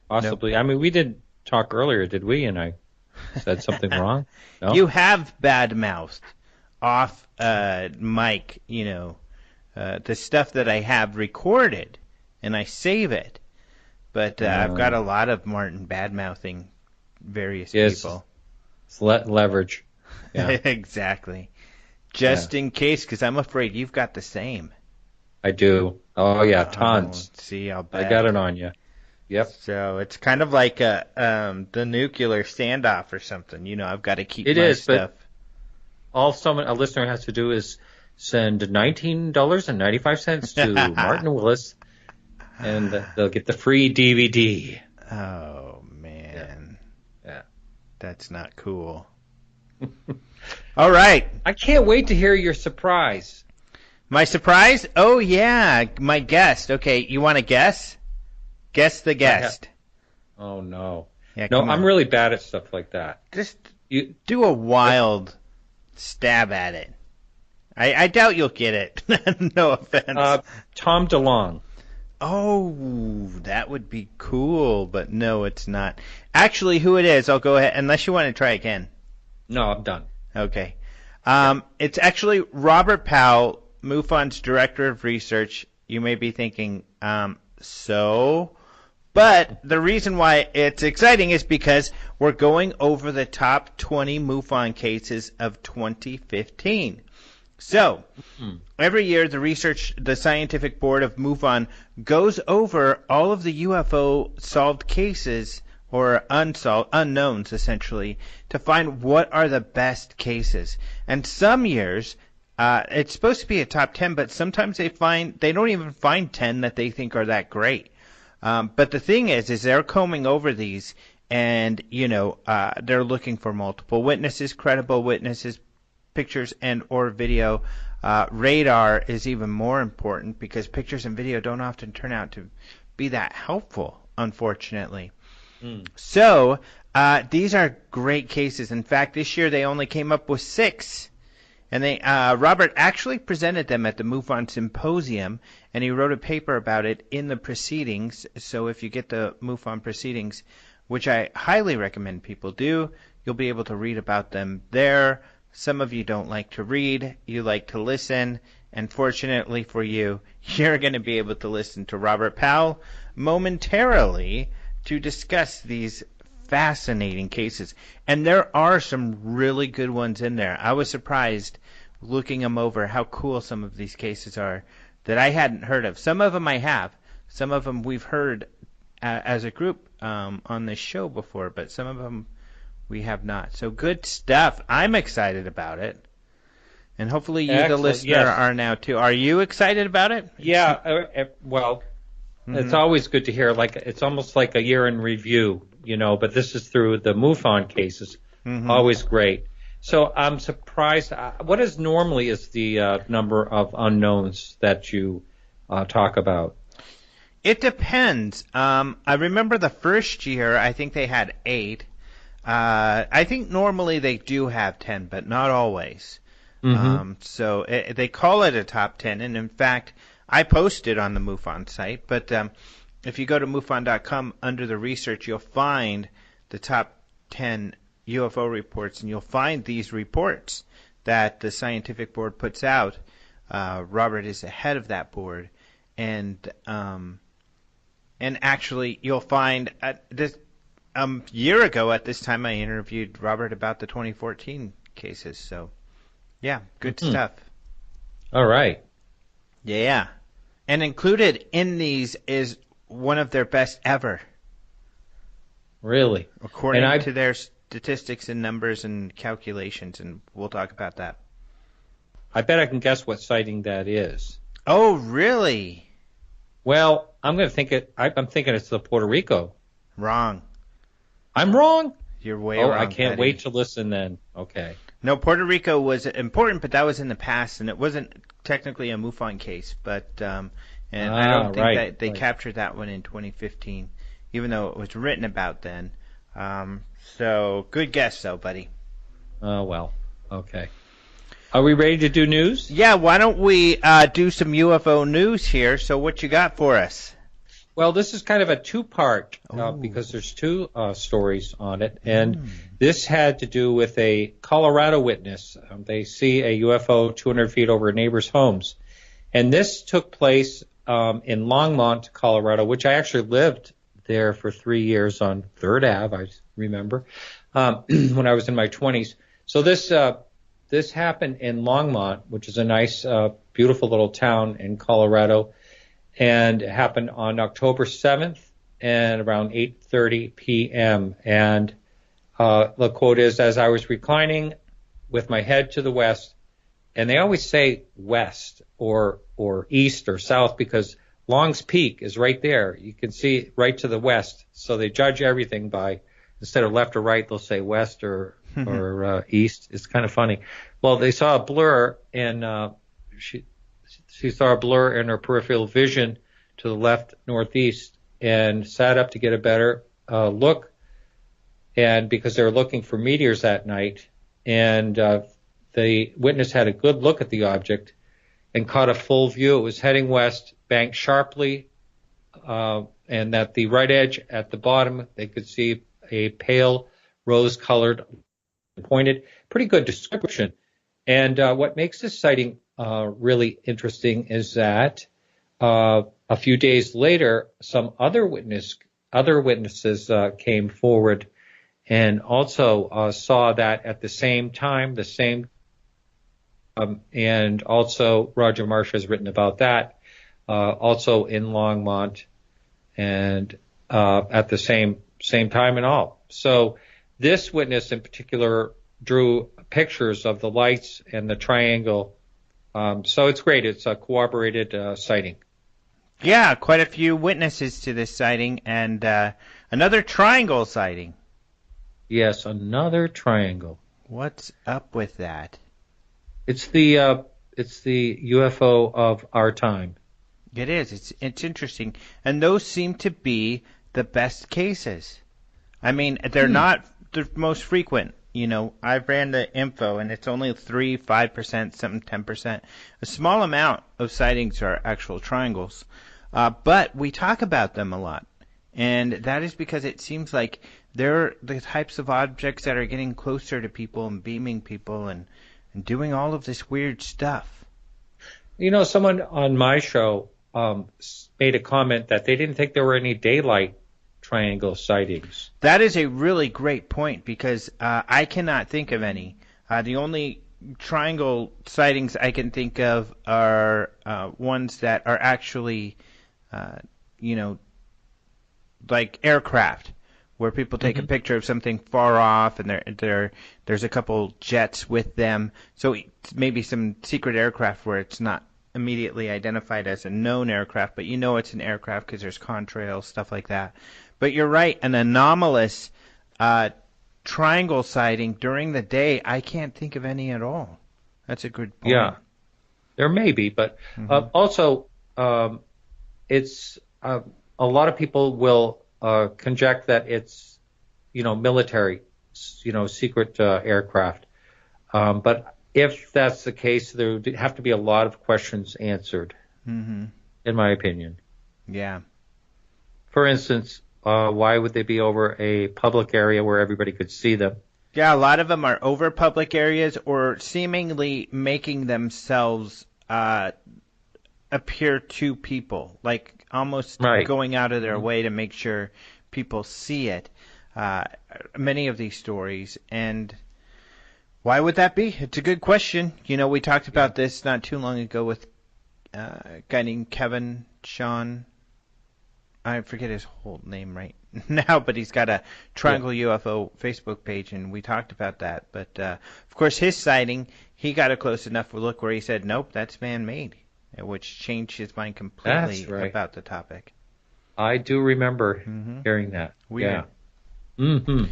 Possibly. Nope. I mean, we didn't talk earlier, did we? And I said something wrong? No? You have bad-mouthed off mic, the stuff that I have recorded, and I save it. But I've got a lot of Martin bad-mouthing various people. It's leverage. Yeah. Exactly. Just in case, because I'm afraid you've got the same. I do. Oh, yeah, tons. See, I'll bet. I got it on you. Yep. So it's kind of like the nuclear standoff or something. I've got to keep my stuff. But all a listener has to do is send $19.95 to Martin Willis, and they'll get the free DVD. Oh, man. Yeah. That's not cool. All right. I can't wait to hear your surprise. My surprise? Oh, yeah. My guest. Okay, you want to guess? Guess the guest. Oh, no. Yeah, no, I'm really bad at stuff like that. Just do a wild stab at it. I doubt you'll get it. No offense. Tom DeLonge. Oh, that would be cool, but no, it's not. Actually, who it is, I'll go ahead, unless you want to try again. No, I'm done. Okay. It's actually Robert Powell, MUFON's Director of Research. You may be thinking, But the reason why it's exciting is because we're going over the top 20 MUFON cases of 2015. So, every year the scientific board of MUFON goes over all of the UFO solved cases, or unknowns essentially, to find what are the best cases. And some years, it's supposed to be a top 10, but sometimes they don't even find 10 that they think are that great. But the thing is they're combing over these, and they're looking for multiple witnesses, credible witnesses, pictures and or video. Radar is even more important because pictures and video don't often turn out to be that helpful, unfortunately. So these are great cases. In fact, this year they only came up with 6. And Robert actually presented them at the MUFON Symposium, and he wrote a paper about it in the proceedings. So if you get the MUFON proceedings, which I highly recommend people do, you'll be able to read about them there. Some of you don't like to read, you like to listen, and fortunately for you, you're going to be able to listen to Robert Powell momentarily to discuss these fascinating cases. And there are some really good ones in there. I was surprised looking them over how cool some of these cases are that I hadn't heard of. Some of them I have. Some of them we've heard as a group on this show before, but some of them we have not. So good stuff. I'm excited about it. And hopefully you, the listener, are now too. Are you excited about it? Yeah. Well, it's always good to hear. It's almost like a year in review, but this is through the MUFON cases. Always great. So I'm surprised. What is normally the number of unknowns that you talk about? It depends. I remember the first year, I think they had 8. I think normally they do have 10, but not always. So they call it a top 10, and in fact, I posted on the MUFON site, but if you go to MUFON.com under the research, you'll find the top 10 UFO reports, and you'll find these reports that the scientific board puts out. Robert is the head of that board, and actually you'll find this. Year ago at this time, I interviewed Robert about the 2014 cases. So, yeah, good stuff. All right. Yeah. And included in these is one of their best ever. Really? According to their statistics and numbers and calculations, and we'll talk about that. I bet I can guess what sighting that is. Oh, really? Well, I'm thinking it's the Puerto Rico. Wrong. I'm wrong? You're way wrong. I can't buddy. wait to listen then. Okay. No, Puerto Rico was important, but that was in the past, and it wasn't technically a MUFON case. But I don't think that they captured that one in 2015, even though it was written about then. So good guess, though, buddy. Oh, well. Okay. Are we ready to do news? Yeah, why don't we do some UFO news here? So what you got for us? Well, this is kind of a two-part because there's two stories on it, and this had to do with a Colorado witness. They see a UFO 200 feet over neighbors' homes, and this took place in Longmont, Colorado, which I actually lived there for 3 years on 3rd Ave, I remember, when I was in my 20s. So this happened in Longmont, which is a nice, beautiful little town in Colorado. And it happened on October 7th and around 8:30 p.m. And the quote is, as I was reclining with my head to the west, and they always say west or east or south because Long's Peak is right there. You can see right to the west. So they judge everything by, instead of left or right, they'll say west or east. It's kind of funny. Well, they saw a blur, and she saw a blur in her peripheral vision to the left northeast and sat up to get a better look. And because they were looking for meteors that night, and the witness had a good look at the object and caught a full view. It was heading west, banked sharply, and at the right edge at the bottom, they could see a pale rose-colored pointed. Pretty good description. And what makes this sighting really interesting is that a few days later, some other witnesses came forward and also saw that at the same time, and also Roger Marsh has written about that, also in Longmont, and at the same time and all. So this witness in particular drew pictures of the lights and the triangle. So it's great. It's a corroborated sighting. Yeah, quite a few witnesses to this sighting, and another triangle sighting. Yes, another triangle. What's up with that? It's the UFO of our time. It is. It's interesting, and those seem to be the best cases. I mean, they're not the most frequent. You know, I ran the info, and it's only 3%, 5%, something 10%. A small amount of sightings are actual triangles, but we talk about them a lot, and that is because it seems like they're the types of objects that are getting closer to people and beaming people and doing all of this weird stuff. You know, someone on my show made a comment that they didn't think there were any daylight triangle sightings. That is a really great point because I cannot think of any. The only triangle sightings I can think of are ones that are actually, like aircraft, where people take a picture of something far off and there's a couple jets with them. So it's maybe some secret aircraft where it's not immediately identified as a known aircraft, but you know it's an aircraft because there's contrails, stuff like that. But you're right, an anomalous triangle sighting during the day, I can't think of any at all. That's a good point. Yeah, there may be, but also it's a lot of people will conject that it's, military, secret aircraft. But if that's the case, there would have to be a lot of questions answered, in my opinion. Yeah. For instance, why would they be over a public area where everybody could see them? Yeah, a lot of them are over public areas or seemingly making themselves appear to people, like almost going out of their way to make sure people see it. Many of these stories, and why would that be? It's a good question. We talked about this not too long ago with a guy named Kevin Sean. I forget his whole name right now, but he's got a Triangle UFO Facebook page, and we talked about that. But, of course, his sighting, he got a close enough look where he said, nope, that's man-made, which changed his mind completely about the topic. I do remember hearing that. Weird. Yeah.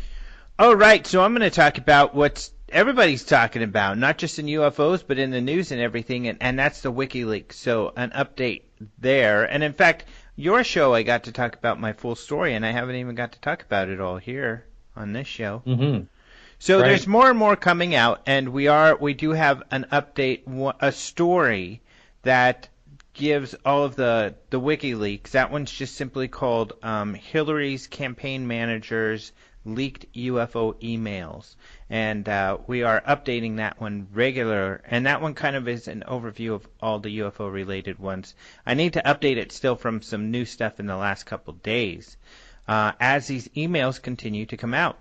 All right, so I'm going to talk about what everybody's talking about, not just in UFOs, but in the news and everything, and that's the WikiLeaks. So an update there. And, in fact, your show, I got to talk about my full story, and I haven't even got to talk about it all here on this show. So there's more and more coming out, and we do have an update, a story that gives all of the WikiLeaks. That one's just simply called Hillary's Campaign Managers Leaked UFO Emails. And we are updating that one regular. And that one kind of is an overview of all the UFO-related ones. I need to update it still from some new stuff in the last couple days as these emails continue to come out.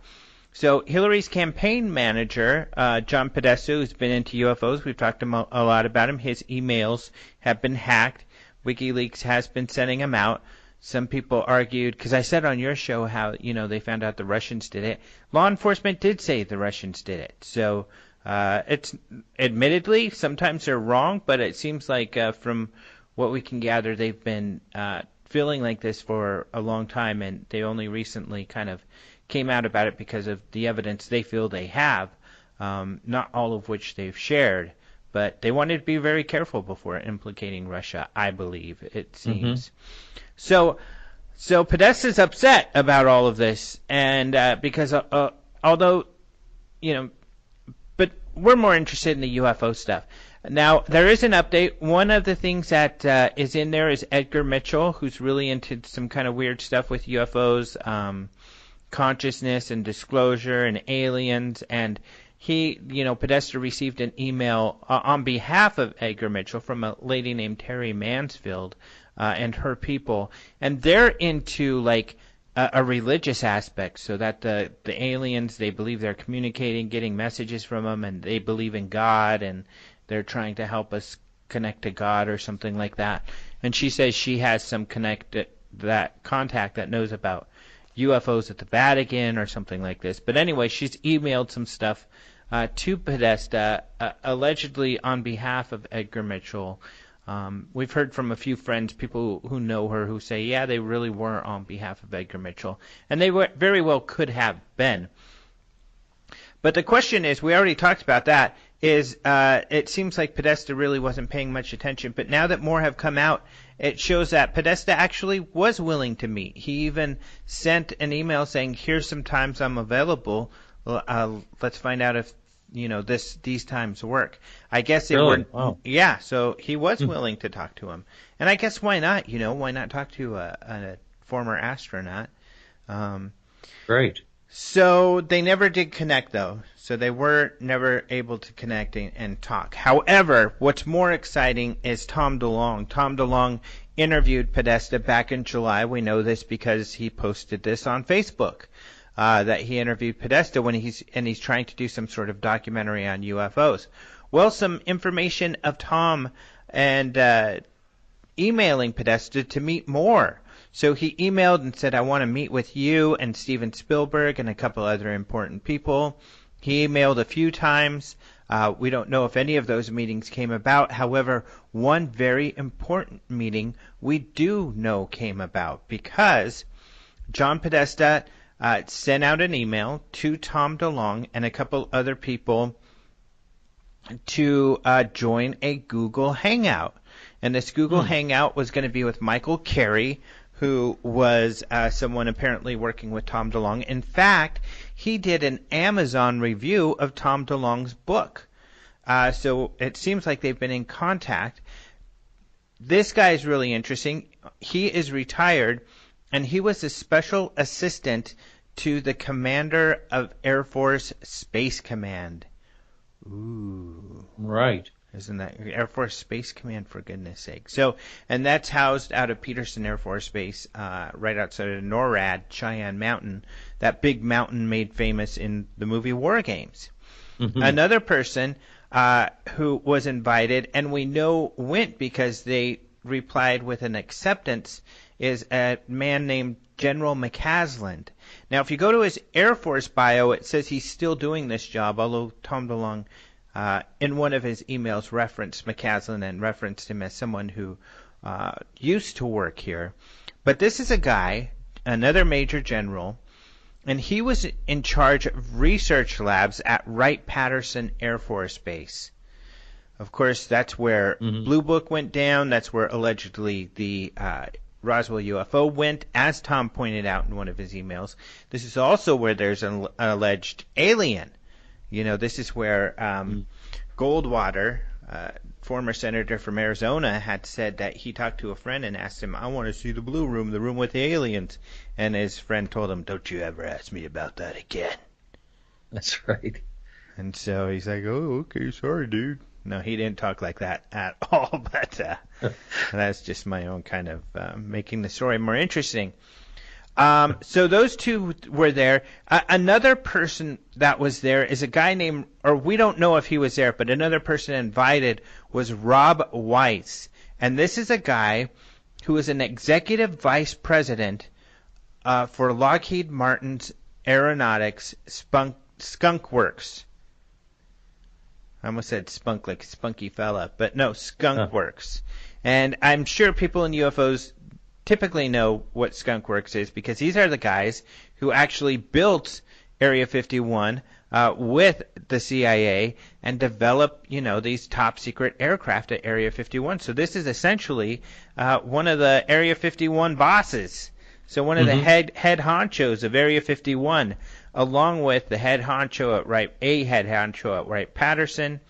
So Hillary's campaign manager, John Podesta, who's been into UFOs, we've talked a lot about him. His emails have been hacked. WikiLeaks has been sending them out. Some people argued, because I said on your show how, they found out the Russians did it. Law enforcement did say the Russians did it. So it's admittedly, sometimes they're wrong, but it seems like from what we can gather, they've been feeling like this for a long time, and they only recently kind of came out about it because of the evidence they feel they have, not all of which they've shared. But they wanted to be very careful before implicating Russia, I believe, it seems. So Podesta's upset about all of this, and because although, but we're more interested in the UFO stuff. Now, there is an update. One of the things that is in there is Edgar Mitchell, who's really into some kind of weird stuff with UFOs, consciousness and disclosure and aliens, and he, Podesta received an email on behalf of Edgar Mitchell from a lady named Terry Mansfield and her people, and they're into like a religious aspect, so that the aliens, they believe they're communicating, getting messages from them, and they believe in God, and they're trying to help us connect to God or something like that. And she says she has some contact that knows about UFOs at the Vatican or something like this. But anyway, she's emailed some stuff to Podesta, allegedly on behalf of Edgar Mitchell. We've heard from a few friends, people who know her, who say, yeah, they really were on behalf of Edgar Mitchell. And they very well could have been. But the question is, we already talked about that, is it seems like Podesta really wasn't paying much attention. But now that more have come out, it shows that Podesta actually was willing to meet. He even sent an email saying, here's some times I'm available. Let's find out if these times work. I guess it really? Wow. Yeah, so he was willing to talk to him. And I guess why not? Why not talk to a former astronaut? Great. So they never did connect, though. So they were never able to connect and talk. However, what's more exciting is Tom DeLonge. Tom DeLonge interviewed Podesta back in July. We know this because he posted this on Facebook, that he interviewed Podesta when he's trying to do some sort of documentary on UFOs. Well, some information of Tom and emailing Podesta to meet more. So he emailed and said, I want to meet with you and Steven Spielberg and a couple other important people. He emailed a few times. We don't know if any of those meetings came about. However, one very important meeting we do know came about, because John Podesta sent out an email to Tom DeLonge and a couple other people to join a Google Hangout. And this Google Hangout was going to be with Michael Carey, who was someone apparently working with Tom DeLonge. In fact, he did an Amazon review of Tom DeLonge's book. So it seems like they've been in contact. This guy is really interesting. He is retired, and he was a special assistant to the commander of Air Force Space Command. Ooh. Right. Isn't that Air Force Space Command, for goodness sake? So, and that's housed out of Peterson Air Force Base, right outside of NORAD, Cheyenne Mountain, that big mountain made famous in the movie War Games. Another person who was invited, and we know went because they replied with an acceptance, is a man named General McCasland. Now, if you go to his Air Force bio, it says he's still doing this job, although Tom DeLonge in one of his emails referenced McCasland and referenced him as someone who used to work here. But this is a guy, another major general, and he was in charge of research labs at Wright-Patterson Air Force Base. Of course, that's where Blue Book went down. That's where allegedly the Roswell UFO went, as Tom pointed out in one of his emails. This is also where there's an alleged alien. This is where Goldwater, former senator from Arizona, had said that he talked to a friend and asked him, "I want to see the blue room, the room with the aliens." And his friend told him, "Don't you ever ask me about that again." That's right. And so he's like, "Oh, okay, sorry, dude." No, he didn't talk like that at all, but that's just my own kind of making the story more interesting. So those two were there. Another person that was there is a guy named, or we don't know if he was there, but another person invited was Rob Weiss. And this is a guy who is an executive vice president for Lockheed Martin's Aeronautics Skunk Works. I almost said spunk like spunky fella, but no, Skunk Works. And I'm sure people in UFOs typically know what Skunk Works is, because these are the guys who actually built Area 51 with the CIA and developed, these top secret aircraft at Area 51. So this is essentially one of the Area 51 bosses. So one of the head honchos of Area 51, along with the head honcho at Wright-Patterson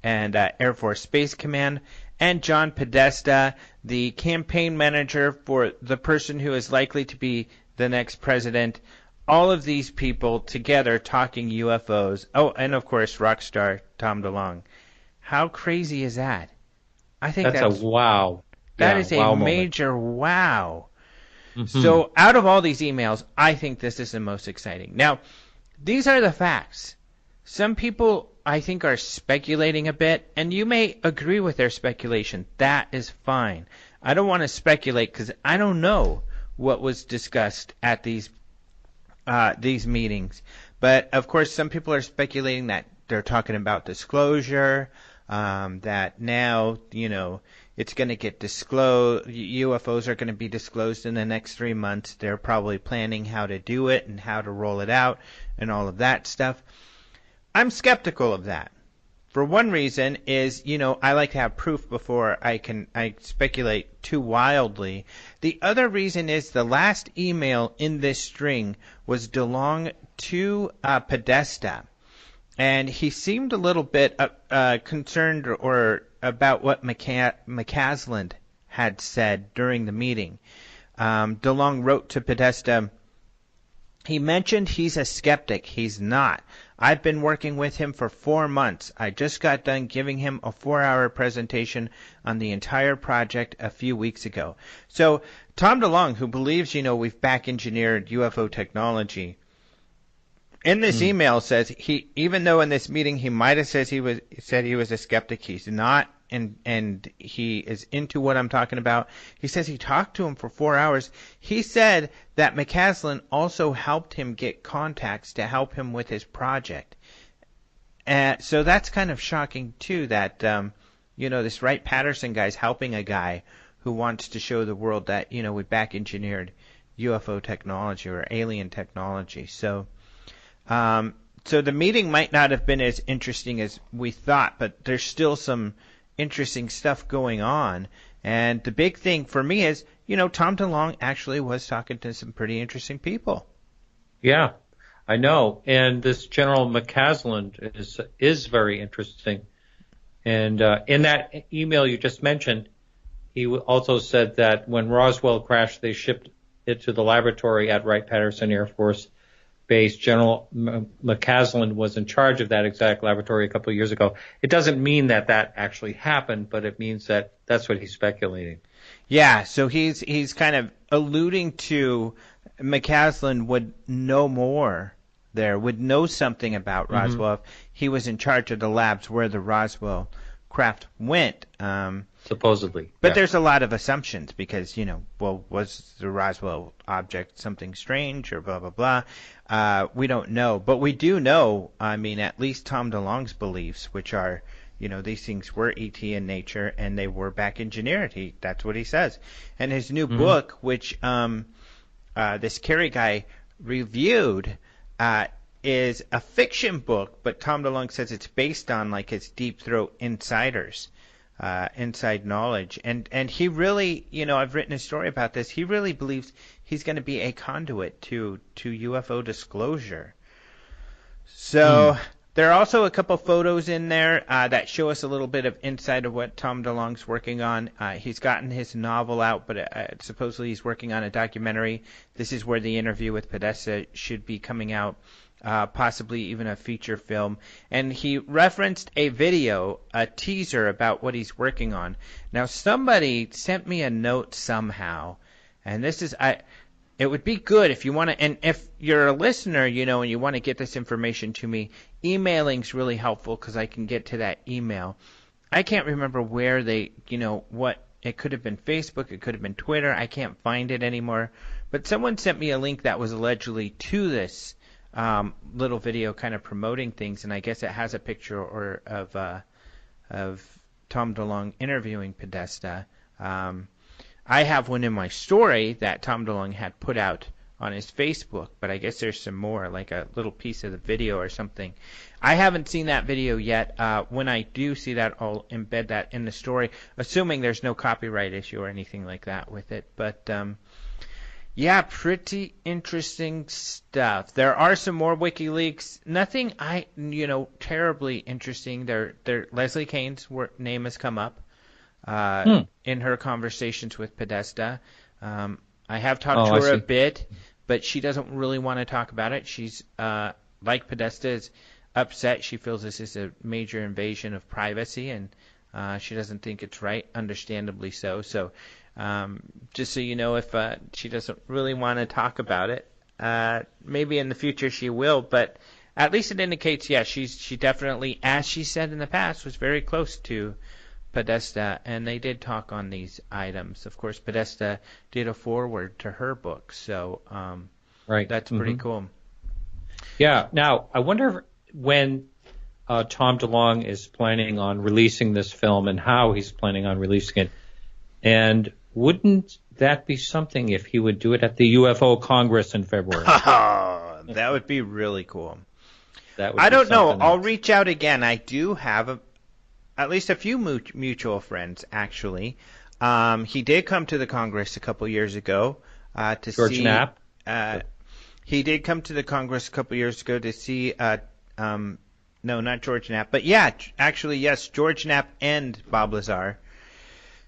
and Air Force Space Command, and John Podesta, the campaign manager for the person who is likely to be the next president. All of these people together talking UFOs. Oh, and of course, rock star Tom DeLonge. How crazy is that? I think that's a wow. That is a major wow. So out of all these emails, I think this is the most exciting. Now, these are the facts. Some people, I think, are speculating a bit, and you may agree with their speculation. That is fine. I don't want to speculate because I don't know what was discussed at these meetings. But, of course, some people are speculating that they're talking about disclosure, that now, it's going to get disclosed. UFOs are going to be disclosed in the next 3 months. They're probably planning how to do it and how to roll it out and all of that stuff. I'm skeptical of that. For one reason is, I like to have proof before I speculate too wildly. The other reason is the last email in this string was DeLonge to Podesta. And he seemed a little bit concerned or about what McCaslin had said during the meeting. DeLonge wrote to Podesta, he mentioned he's a skeptic. He's not. I've been working with him for 4 months. I just got done giving him a 4-hour presentation on the entire project a few weeks ago. So Tom DeLonge, who believes, we've back-engineered UFO technology, in this email says even though in this meeting he might have said he was a skeptic, he's not, and he is into what I'm talking about. He says he talked to him for 4 hours. He said that McCaslin also helped him get contacts to help him with his project. So that's kind of shocking too, that this Wright-Patterson guy's helping a guy who wants to show the world that we back-engineered UFO technology or alien technology. So the meeting might not have been as interesting as we thought, but there's still some interesting stuff going on. And the big thing for me is, Tom DeLonge actually was talking to some pretty interesting people. Yeah, I know. And this General McCaslin is very interesting. And in that email you just mentioned, he also said that when Roswell crashed, they shipped it to the laboratory at Wright-Patterson Air Force Base. General McCaslin was in charge of that exact laboratory a couple of years ago. It doesn't mean that actually happened, but it means that that's what he's speculating. Yeah, so he's kind of alluding to McCaslin would know more there, would know something about Roswell if he was in charge of the labs where the Roswell craft went. Supposedly. But there's a lot of assumptions because, was the Roswell object something strange or blah, blah, blah? We don't know. But we do know, at least Tom DeLonge's beliefs, which are, these things were ET in nature and they were back engineered. That's what he says. And his new book, which this Kerry guy reviewed, is a fiction book, but Tom DeLonge says it's based on his Deep Throat insiders. Inside knowledge. And he really, I've written a story about this, he really believes he's going to be a conduit to UFO disclosure. So There are also a couple photos in there that show us a little bit of insight of what Tom DeLonge's working on. He's gotten his novel out, but supposedly he's working on a documentary. This is where the interview with Podesta should be coming out, possibly even a feature film. And he referenced a video, a teaser about what he's working on. Now, somebody sent me a note somehow, and this is it would be good if you want to, and if you're a listener, you know, and you want to get this information to me, emailing's really helpful because I can get to that email. I can't remember where they, you know, what, it could have been Facebook, it could have been Twitter, I can't find it anymore, but someone sent me a link that was allegedly to this little video kind of promoting things, and I guess it has a picture of Tom DeLonge interviewing Podesta. I have one in my story that Tom DeLonge had put out on his Facebook, but I guess there's some more, like a little piece of the video or something. I haven't seen that video yet. When I do see that, I'll embed that in the story, assuming there's no copyright issue or anything like that with it. But yeah, pretty interesting stuff. There are some more WikiLeaks. Nothing terribly interesting. Leslie Kane's name has come up in her conversations with Podesta. I have talked to her a bit, but she doesn't really want to talk about it. She's, like Podesta, is upset. She feels this is a major invasion of privacy, and she doesn't think it's right, understandably so. So just so you know, if she doesn't really want to talk about it, maybe in the future she will, but at least it indicates, yeah, she definitely, as she said in the past, was very close to Podesta, and they did talk on these items. Of course, Podesta did a foreword to her book, so right. That's pretty cool. Yeah. Now, I wonder when Tom DeLonge is planning on releasing this film and how he's planning on releasing it. And wouldn't that be something if he would do it at the UFO Congress in February? That would be really cool. I don't know. I'll reach out again. I do have at least a few mutual friends, actually. He did come to the Congress a couple years ago to see... George Knapp? He did come to the Congress a couple years ago to see... no, not George Knapp. But yeah, actually, yes, George Knapp and Bob Lazar.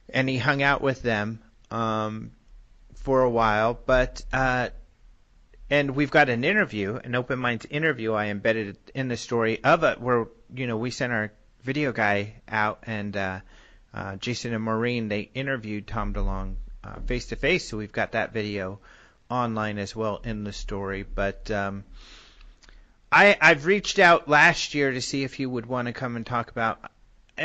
And he hung out with them for a while. But... and we've got an interview, an Open Minds interview I embedded in the story of it where, you know, we sent our video guy out, and Jason and Maureen, they interviewed Tom DeLonge face to face, so we've got that video online as well in the story. But I've reached out last year to see if he would want to come and talk about.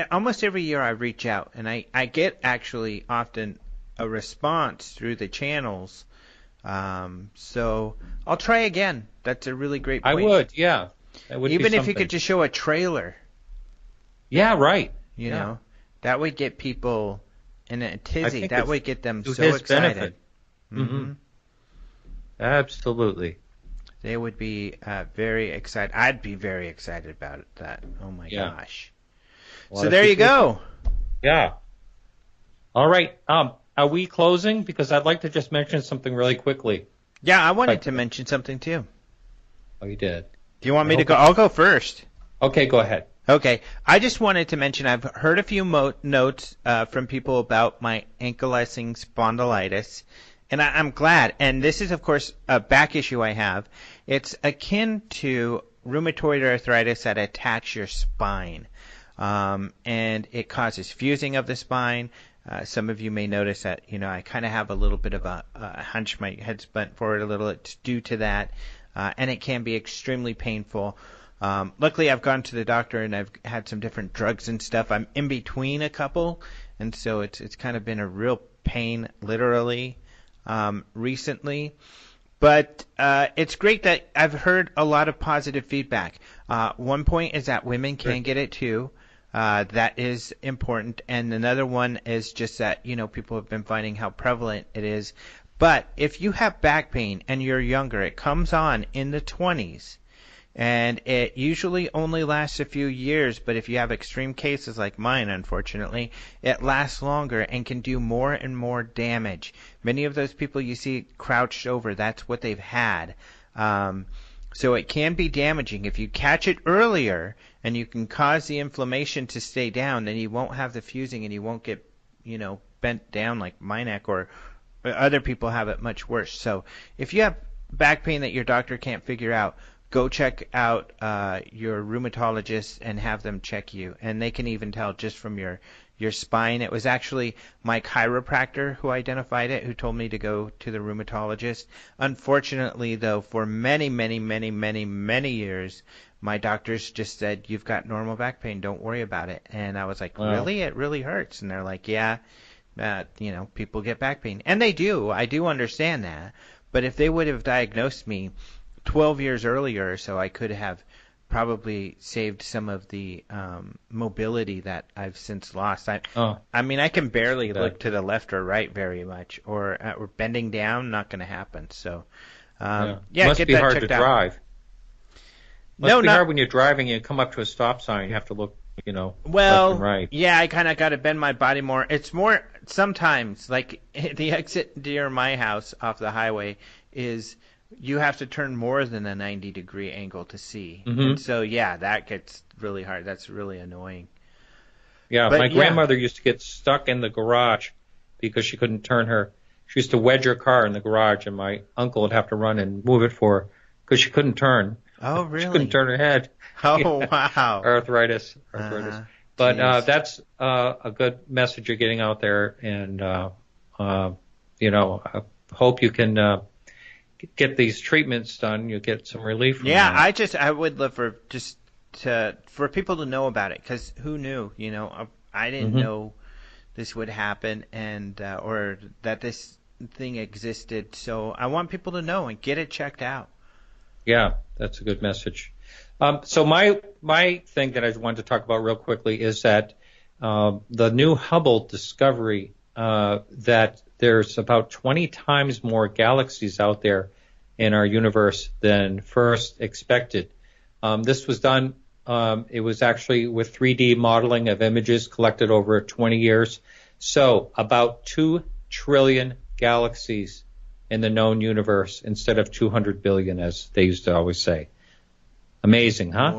Almost every year I reach out, and I get actually often a response through the channels. So I'll try again. That's a really great point. I would, yeah. That would even be if you could just show a trailer. Yeah, right. You know, that would get people in a tizzy. That would get them so excited. Mm-hmm. Absolutely. They would be very excited. I'd be very excited about that. Oh, my gosh. So there you go. Yeah. All right. Are we closing? Because I'd like to just mention something really quickly. Yeah, I wanted to mention something, too. Oh, you did? Do you want me to go? I'll go first. Okay, go ahead. Okay. I just wanted to mention I've heard a few notes from people about my ankylosing spondylitis, and I'm glad. And this is, of course, a back issue I have. It's akin to rheumatoid arthritis that attacks your spine, and it causes fusing of the spine. Some of you may notice that, you know, I kind of have a little bit of a hunch. My head's bent forward a little. It's due to that, and it can be extremely painful. Luckily, I've gone to the doctor and I've had some different drugs and stuff. I'm in between a couple, and so it's kind of been a real pain, literally, recently. But it's great that I've heard a lot of positive feedback. One point is that women can get it too. That is important. And another one is just that, you know, people have been finding how prevalent it is. But if you have back pain and you're younger, it comes on in the 20s. And it usually only lasts a few years, but if you have extreme cases like mine, unfortunately, it lasts longer and can do more and more damage. Many of those people you see crouched over, that's what they've had. So it can be damaging. If you catch it earlier and you can cause the inflammation to stay down, then you won't have the fusing and you won't get, bent down like my neck, or other people have it much worse. So if you have back pain that your doctor can't figure out, go check out your rheumatologist and have them check you. And they can even tell just from your spine. It was actually my chiropractor who identified it, who told me to go to the rheumatologist. Unfortunately, though, for many, many, many, many, many years, my doctors just said, you've got normal back pain, don't worry about it. And I was like, really? It really hurts? And they're like, yeah, people get back pain. And they do. I do understand that. But if they would have diagnosed me 12 years earlier or so, I could have probably saved some of the mobility that I've since lost. I mean, I can barely look to the left or right very much, or bending down, not going to happen. So, must get be that hard checked to out. drive. Must be hard when you're driving and you come up to a stop sign. You have to look, left and right. Yeah, I kind of got to bend my body more. It's more sometimes like the exit near my house off the highway is. You have to turn more than a 90-degree angle to see. Mm-hmm. And so, that gets really hard. That's really annoying. Yeah, my grandmother used to get stuck in the garage because she couldn't turn she used to wedge her car in the garage, and my uncle would have to run and move it for her because she couldn't turn. Oh, really? She couldn't turn her head. Oh, wow. Arthritis. But that's a good message you're getting out there, and, I hope you can get these treatments done. You'll get some relief from that. I would love for people to know about it, because who knew? I didn't know this would happen, and or that this thing existed. So I want people to know and get it checked out. Yeah, that's a good message. So my thing that I wanted to talk about real quickly is that the new Hubble discovery that there's about 20 times more galaxies out there in our universe than first expected. This was done, it was actually with 3D modeling of images collected over 20 years. So about 2 trillion galaxies in the known universe instead of 200 billion, as they used to always say. Amazing, huh?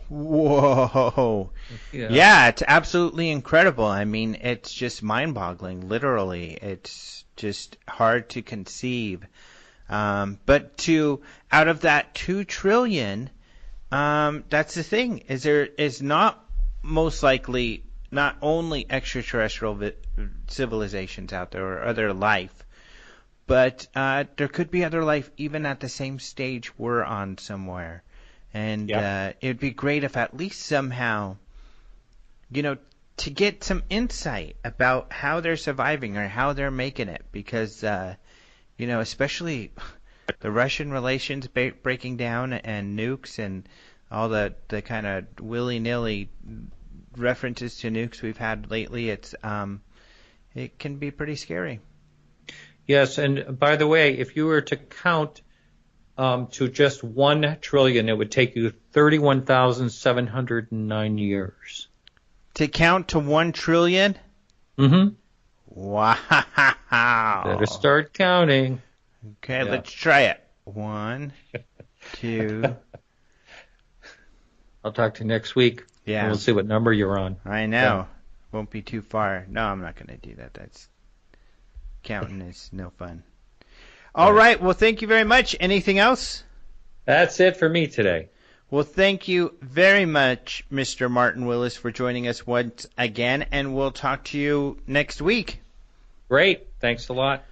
Whoa. Yeah, it's absolutely incredible. I mean, it's just mind-boggling, literally. It's just hard to conceive. But out of that 2 trillion, that's the thing, is there is not most likely not only extraterrestrial civilizations out there or other life, but there could be other life even at the same stage we're on somewhere. And it'd be great if at least somehow, to get some insight about how they're surviving or how they're making it. Because, especially the Russian relations breaking down and nukes and all the kind of willy-nilly references to nukes we've had lately, it can be pretty scary. Yes, and by the way, if you were to count to just 1 trillion, it would take you 31,709 years. To count to 1 trillion? Mm-hmm. Wow. Better start counting. Okay, let's try it. 1, 2. I'll talk to you next week. Yeah. We'll see what number you're on. I know. Won't be too far. No, I'm not going to do that. Counting is no fun. All right. Well, thank you very much. Anything else? That's it for me today. Well, thank you very much, Mr. Martin Willis, for joining us once again, and we'll talk to you next week. Great. Thanks a lot.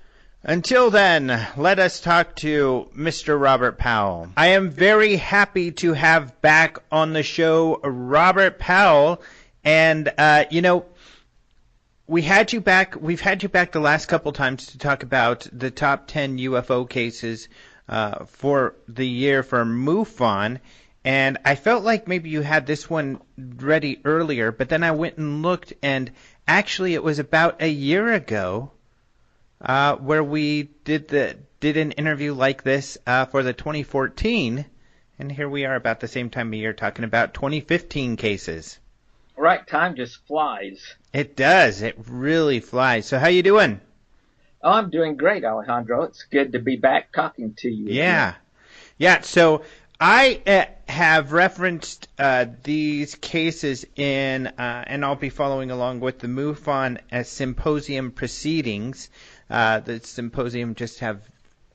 Until then, let us talk to Mr. Robert Powell. I am very happy to have back on the show Robert Powell, and we've had you back the last couple times to talk about the top 10 UFO cases for the year for MUFON, and I felt like maybe you had this one ready earlier, but then I went and looked, and actually it was about a year ago where we did an interview like this for the 2014, and here we are about the same time of year talking about 2015 cases. Right, time just flies. It does. It really flies. So how you doing? Oh, I'm doing great, Alejandro. It's good to be back talking to you. Yeah. Yeah, so I have referenced these cases in, and I'll be following along with the MUFON Symposium proceedings. The symposium have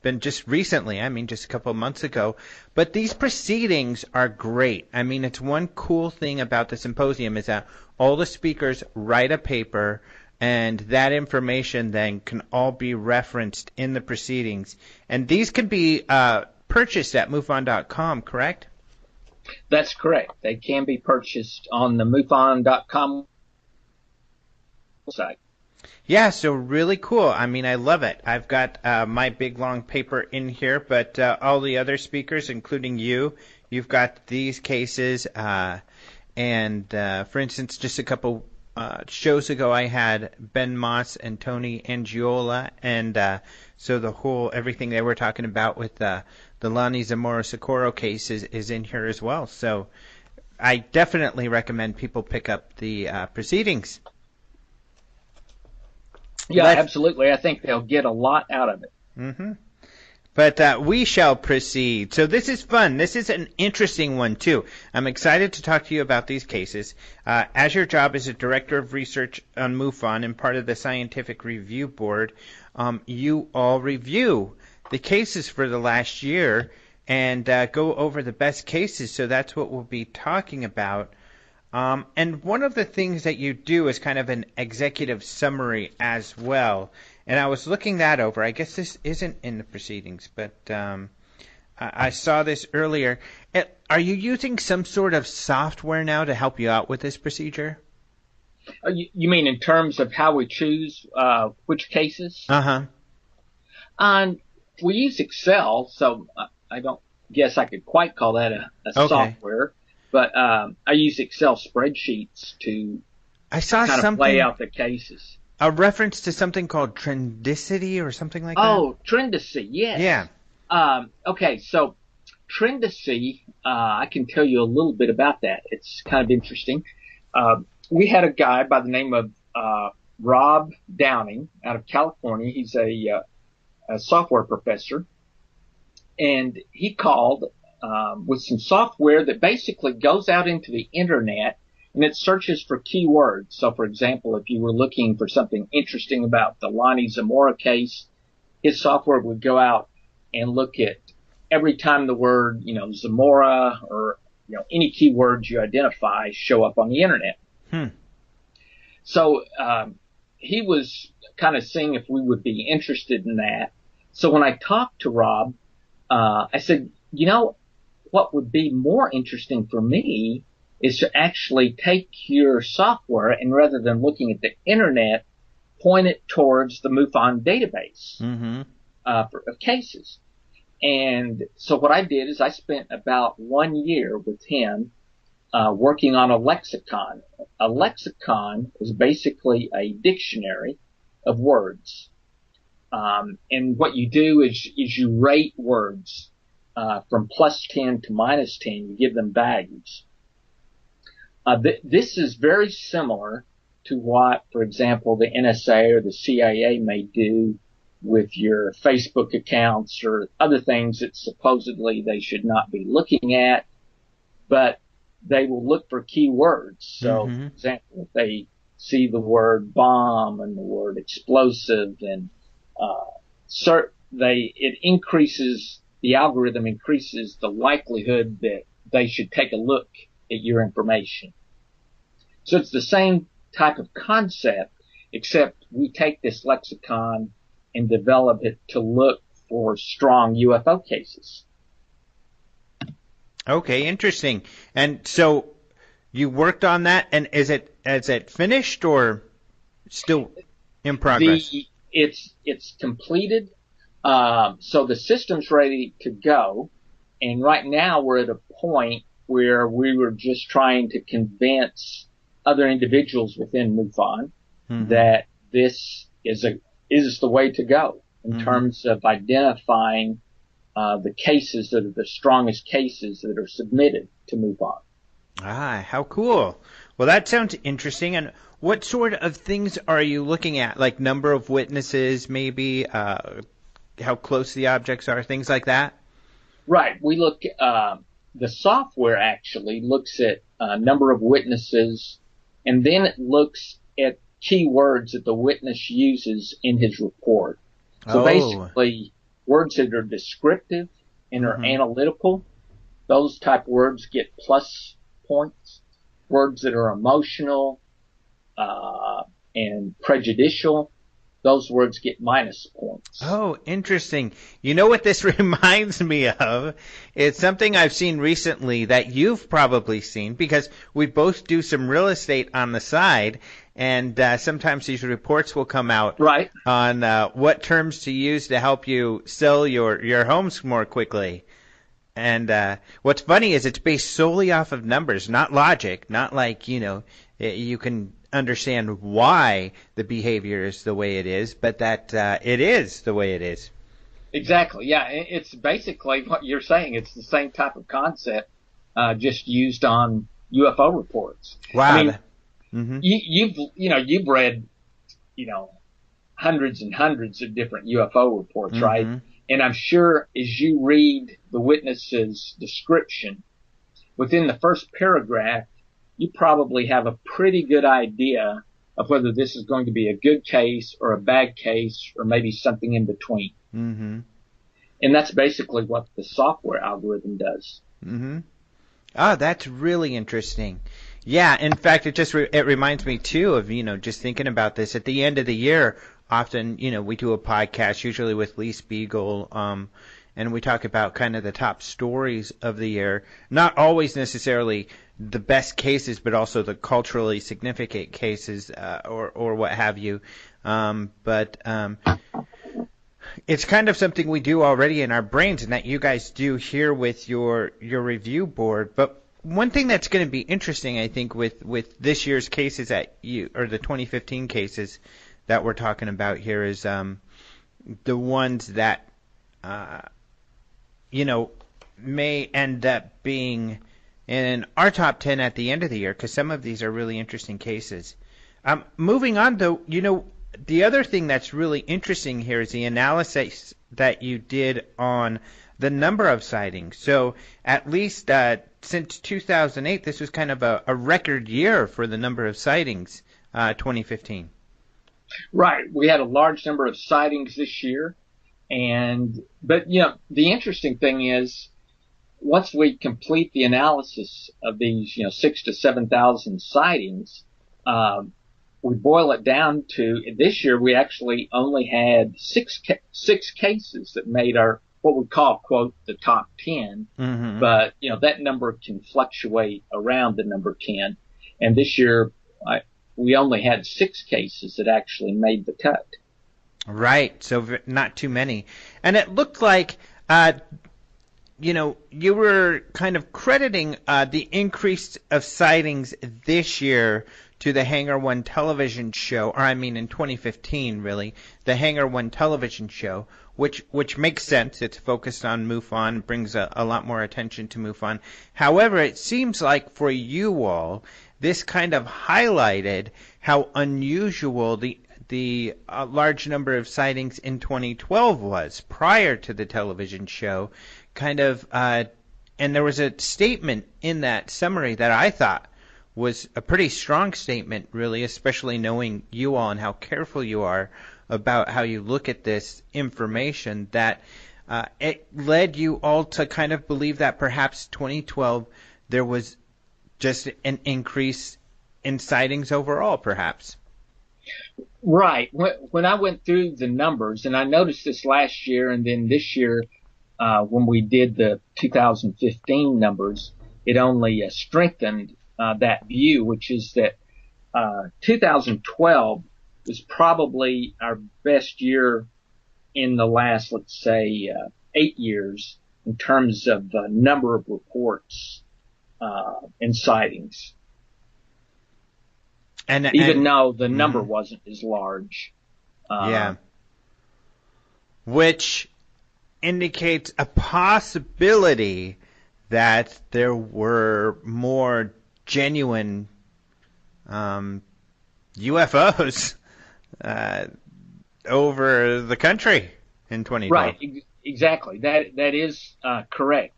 been just recently, just a couple of months ago. But these proceedings are great. It's one cool thing about the symposium is that all the speakers write a paper, and that information then can all be referenced in the proceedings. And these can be purchased at MUFON.com, correct? That's correct. They can be purchased on the MUFON.com website. Yeah, so really cool. I love it. I've got my big long paper in here, but all the other speakers, including you've got these cases. And for instance, just a couple shows ago, I had Ben Moss and Tony Angiola, and so everything they were talking about with the Lonnie Zamora-Socorro case is in here as well. So I definitely recommend people pick up the proceedings. Yeah, absolutely. I think they'll get a lot out of it. Mm-hmm. But we shall proceed. So this is fun. This is an interesting one, too. I'm excited to talk to you about these cases. As your job as a director of research on MUFON and part of the Scientific Review Board, you all review the cases for the last year and go over the best cases. So that's what we'll be talking about. And one of the things that you do is kind of an executive summary as well. And I was looking that over. I guess this isn't in the proceedings, but I saw this earlier. Are you using some sort of software now to help you out with this procedure? You mean in terms of how we choose which cases? Uh-huh. We use Excel, so I don't guess I could quite call that a software. But I use Excel spreadsheets to kind of lay out the cases. A reference to something called Trendicity or something like that? Oh, Trendicity, yes. Yeah. Okay, so Trendicity, I can tell you a little bit about that. It's kind of interesting. We had a guy by the name of Rob Downing out of California. He's a software professor. And he called with some software that basically goes out into the internet and it searches for keywords. So, for example, if you were looking for something interesting about the Lonnie Zamora case, his software would go out and look at every time the word, Zamora or, any keywords you identify show up on the internet. So, he was kind of seeing if we would be interested in that. So when I talked to Rob, I said, what would be more interesting for me is to actually take your software and rather than looking at the internet, point it towards the MUFON database of cases. And so what I did is I spent about 1 year with him working on a lexicon. A lexicon is basically a dictionary of words. And what you do is you rate words from +10 to -10. You give them values. This is very similar to what, for example, the NSA or the CIA may do with your Facebook accounts or other things that supposedly they should not be looking at, but they will look for keywords. So, for example, if they see the word bomb and the word explosive and the algorithm increases the likelihood that they should take a look at your information. So it's the same type of concept, except we take this lexicon and develop it to look for strong UFO cases. Okay, interesting. And so you worked on that, and is it finished or still in progress? It's completed. So the system's ready to go. And right now we're at a point where we were just trying to convince other individuals within MUFON that this is the way to go in terms of identifying the cases that are the strongest cases that are submitted to MUFON. Ah, how cool. Well, that sounds interesting. And what sort of things are you looking at? Like number of witnesses, maybe, how close the objects are, things like that? Right. We look, the software actually looks at number of witnesses, and then it looks at keywords that the witness uses in his report. So basically, words that are descriptive and are analytical, those type words get plus points. Words that are emotional and prejudicial, those words get minus points. Oh, interesting. You know what this reminds me of? It's something I've seen recently that you've probably seen, because we both do some real estate on the side, and sometimes these reports will come out on what terms to use to help you sell your homes more quickly. And what's funny is it's based solely off of numbers, not logic, not like, you can understand why the behavior is the way it is, but that it is the way it is. Exactly. Yeah, it's basically what you're saying. It's the same type of concept, just used on UFO reports. Wow. I mean, you've read, hundreds and hundreds of different UFO reports, right? And I'm sure as you read the witness's description, within the first paragraph, you probably have a pretty good idea of whether this is going to be a good case or a bad case or maybe something in between. And that's basically what the software algorithm does. Oh, that's really interesting. Yeah, in fact, it reminds me too of, just thinking about this at the end of the year. Often, we do a podcast, usually with Lee Spiegel, and we talk about kind of the top stories of the year. Not always necessarily the best cases, but also the culturally significant cases, or what have you. But it's kind of something we do already in our brains, and that you guys do here with your review board. But one thing that's going to be interesting, I think, with this year's cases or the 2015 cases that we're talking about here, is the ones that may end up being in our top 10 at the end of the year, because some of these are really interesting cases. Moving on, though, the other thing that's really interesting here is the analysis that you did on the number of sightings. So at least since 2008, this was kind of a record year for the number of sightings, 2015. Right. We had a large number of sightings this year. But the interesting thing is, once we complete the analysis of these, 6,000 to 7,000 sightings, we boil it down to, this year we actually only had six cases that made our, what we call, quote, the top 10. But, that number can fluctuate around the number 10. And this year, we only had 6 cases that actually made the cut. Right. So not too many. And it looked like, you were kind of crediting the increase of sightings this year to the Hangar 1 television show, in 2015, really, the Hangar 1 television show, which makes sense. It's focused on MUFON, brings a lot more attention to MUFON. However, it seems like for you all, this kind of highlighted how unusual the large number of sightings in 2012 was prior to the television show. And there was a statement in that summary that I thought was a pretty strong statement, really, especially knowing you all and how careful you are about how you look at this information, that it led you all to kind of believe that perhaps 2012 there was just an increase in sightings overall, perhaps. Right. When I went through the numbers, and I noticed this last year and then this year, when we did the 2015 numbers, it only strengthened that view, which is that 2012 was probably our best year in the last, let's say, 8 years in terms of the number of reports and sightings. Even though the number wasn't as large. Which indicates a possibility that there were more genuine UFOs over the country in 2012. Right, exactly. That is correct.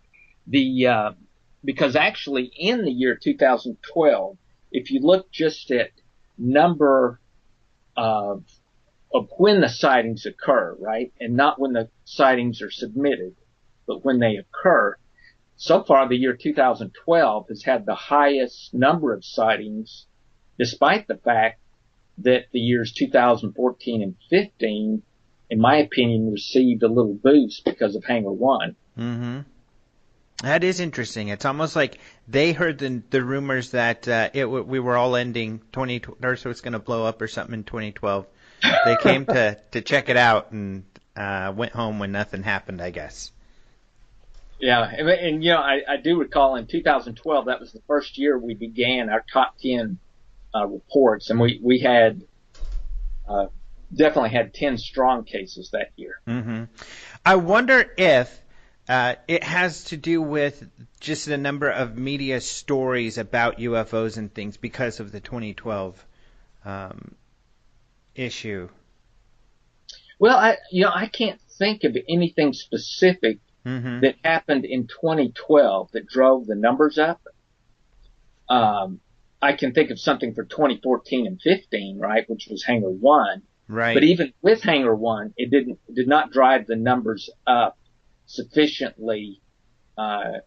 Because actually in the year 2012, if you look just at number of when the sightings occur, right, and not when the sightings are submitted, but when they occur, so far the year 2012 has had the highest number of sightings, despite the fact that the years 2014 and 15, in my opinion, received a little boost because of Hangar 1. Mm-hmm. That is interesting. It's almost like they heard the rumors that we were all ending or so it's going to blow up or something in 2012. They came to check it out and went home when nothing happened, I guess. Yeah, and you know, I do recall in 2012 that was the first year we began our top 10 reports, and we had definitely had 10 strong cases that year. Mm-hmm. I wonder if it has to do with just the number of media stories about UFOs and things because of the 2012 issue. Well, I can't think of anything specific that happened in 2012 that drove the numbers up. I can think of something for 2014 and 15, right, which was Hangar 1. Right. But even with Hangar 1, it did not drive the numbers up sufficiently to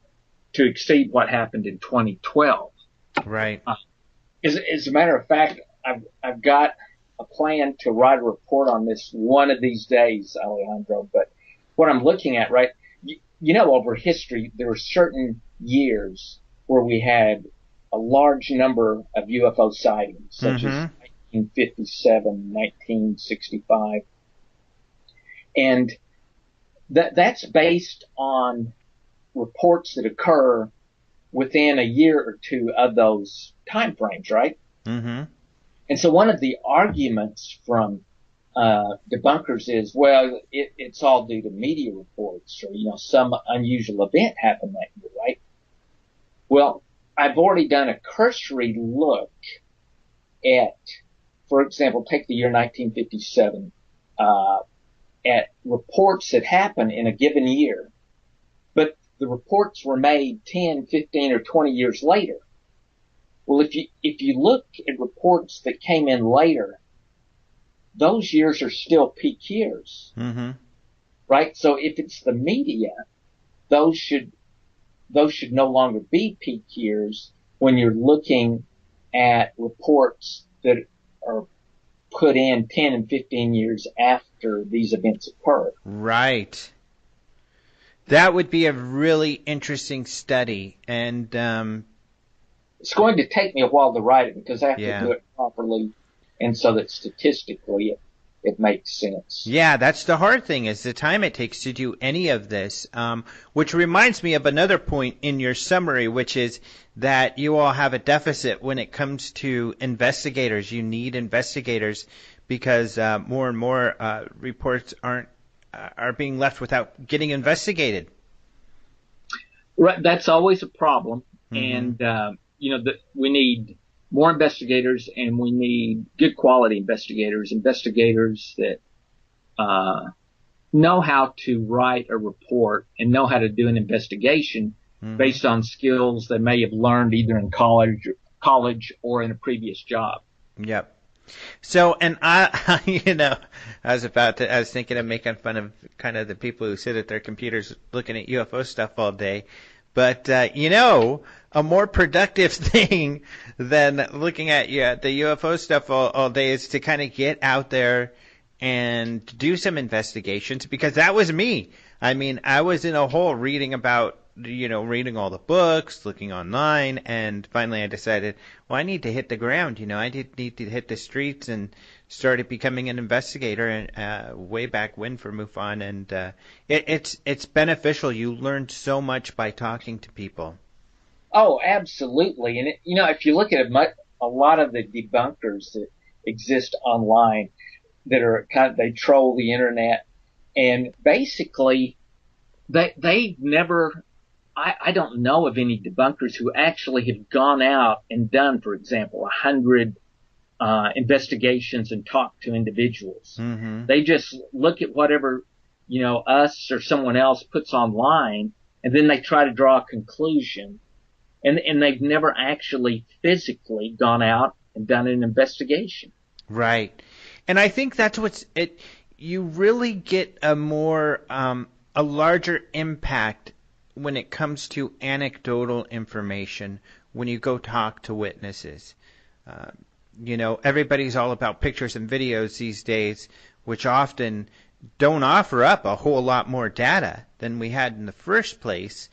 exceed what happened in 2012. Right. As a matter of fact, I've got a plan to write a report on this one of these days, Alejandro. But what I'm looking at, right, you know, over history, there were certain years where we had a large number of UFO sightings, such as 1957, 1965. And that's based on reports that occur within a year or two of those time frames, right? Mm-hmm. And so one of the arguments from debunkers is, well, it's all due to media reports, or, you know, some unusual event happened that year, right? Well, I've already done a cursory look at, for example, take the year 1957, at reports that happen in a given year, but the reports were made 10, 15, or 20 years later. Well, if you look at reports that came in later, those years are still peak years, right? So if it's the media, those should no longer be peak years when you're looking at reports that are put in 10 and 15 years after these events occur. Right. That would be a really interesting study, and it's going to take me a while to write it because I have to do it properly, and so that statistically it makes sense. Yeah, that's the hard thing, is the time it takes to do any of this, which reminds me of another point in your summary, which is that you all have a deficit when it comes to investigators. You need investigators because more and more reports are being left without getting investigated. Right, that's always a problem, and we need more investigators, and we need good quality investigators that know how to write a report and know how to do an investigation based on skills they may have learned either in college or in a previous job. Yep. So, and I was thinking of making fun of kind of the people who sit at their computers looking at UFO stuff all day. But, a more productive thing than looking at the UFO stuff all day is to kind of get out there and do some investigations, because that was me. I mean, I was in a hole reading all the books, looking online, and finally I decided, well, I need to hit the ground. I need to hit the streets, and started becoming an investigator way back when for MUFON, and it's beneficial. You learn so much by talking to people. Oh, absolutely. And if you look at a lot of the debunkers that exist online that are they troll the internet, and basically they've never, I don't know of any debunkers who actually have gone out and done, for example, 100 investigations and talked to individuals. They just look at whatever us or someone else puts online, and then they try to draw a conclusion, and they've never actually physically gone out and done an investigation. Right. And I think that's you really get a larger impact when it comes to anecdotal information when you go talk to witnesses. Everybody's all about pictures and videos these days, which often don't offer up a whole lot more data than we had in the first place.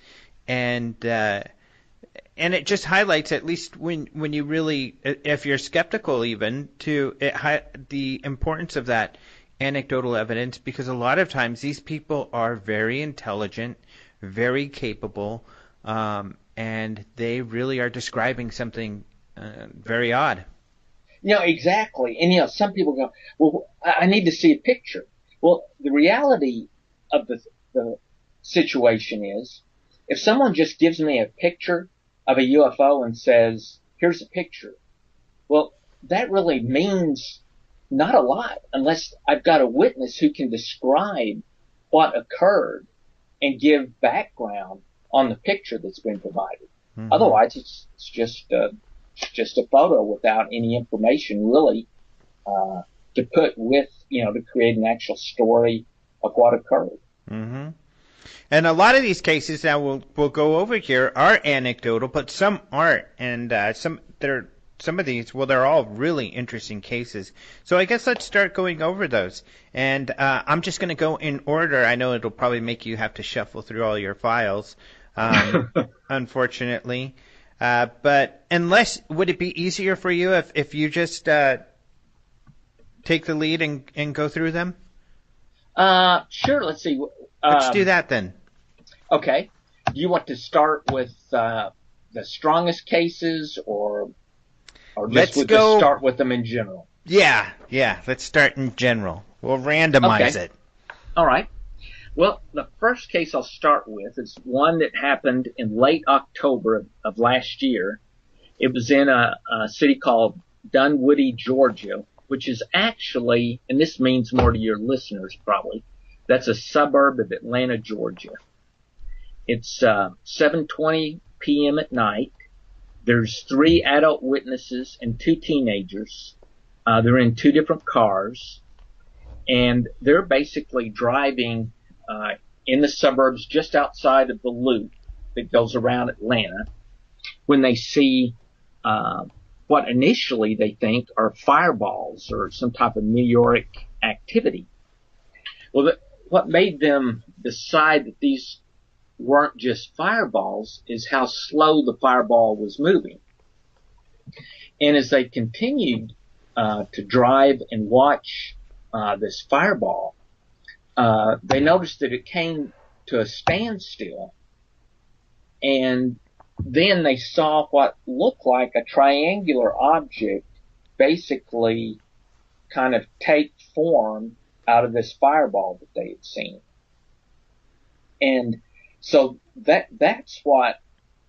And it just highlights, at least when you really, if you're skeptical even, the importance of that anecdotal evidence, because a lot of times these people are very intelligent, very capable, and they really are describing something very odd. Exactly. And, some people go, well, I need to see a picture. Well, the reality of the situation is, if someone just gives me a picture of a UFO and says, here's a picture, well, that really means not a lot unless I've got a witness who can describe what occurred and give background on the picture that's been provided. Mm-hmm. Otherwise, it's just a photo without any information really to put with, to create an actual story of what occurred. Mm-hmm. And a lot of these cases that we'll go over here are anecdotal, but some aren't, and some of these, they're all really interesting cases. So I guess let's start going over those. And I'm just going to go in order. I know it'll probably make you have to shuffle through all your files, unfortunately. But would it be easier for you if you just take the lead and go through them? Sure. Let's see. Let's do that then. Okay. Do you want to start with the strongest cases, or just start with them in general? Yeah. Let's start in general. We'll randomize it. All right. Well, the first case I'll start with is one that happened in late October of last year. It was in a city called Dunwoody, Georgia, which is actually, and this means more to your listeners probably, that's a suburb of Atlanta, Georgia. It's 7:20 p.m. at night. There's 3 adult witnesses and 2 teenagers. They're in 2 different cars, and they're basically driving in the suburbs just outside of the loop that goes around Atlanta when they see what initially they think are fireballs or some type of meteoric activity. Well, what made them decide that these weren't just fireballs is how slow the fireball was moving. And as they continued to drive and watch this fireball, they noticed that it came to a standstill, and then they saw what looked like a triangular object basically kind of take form out of this fireball that they had seen. And so that's what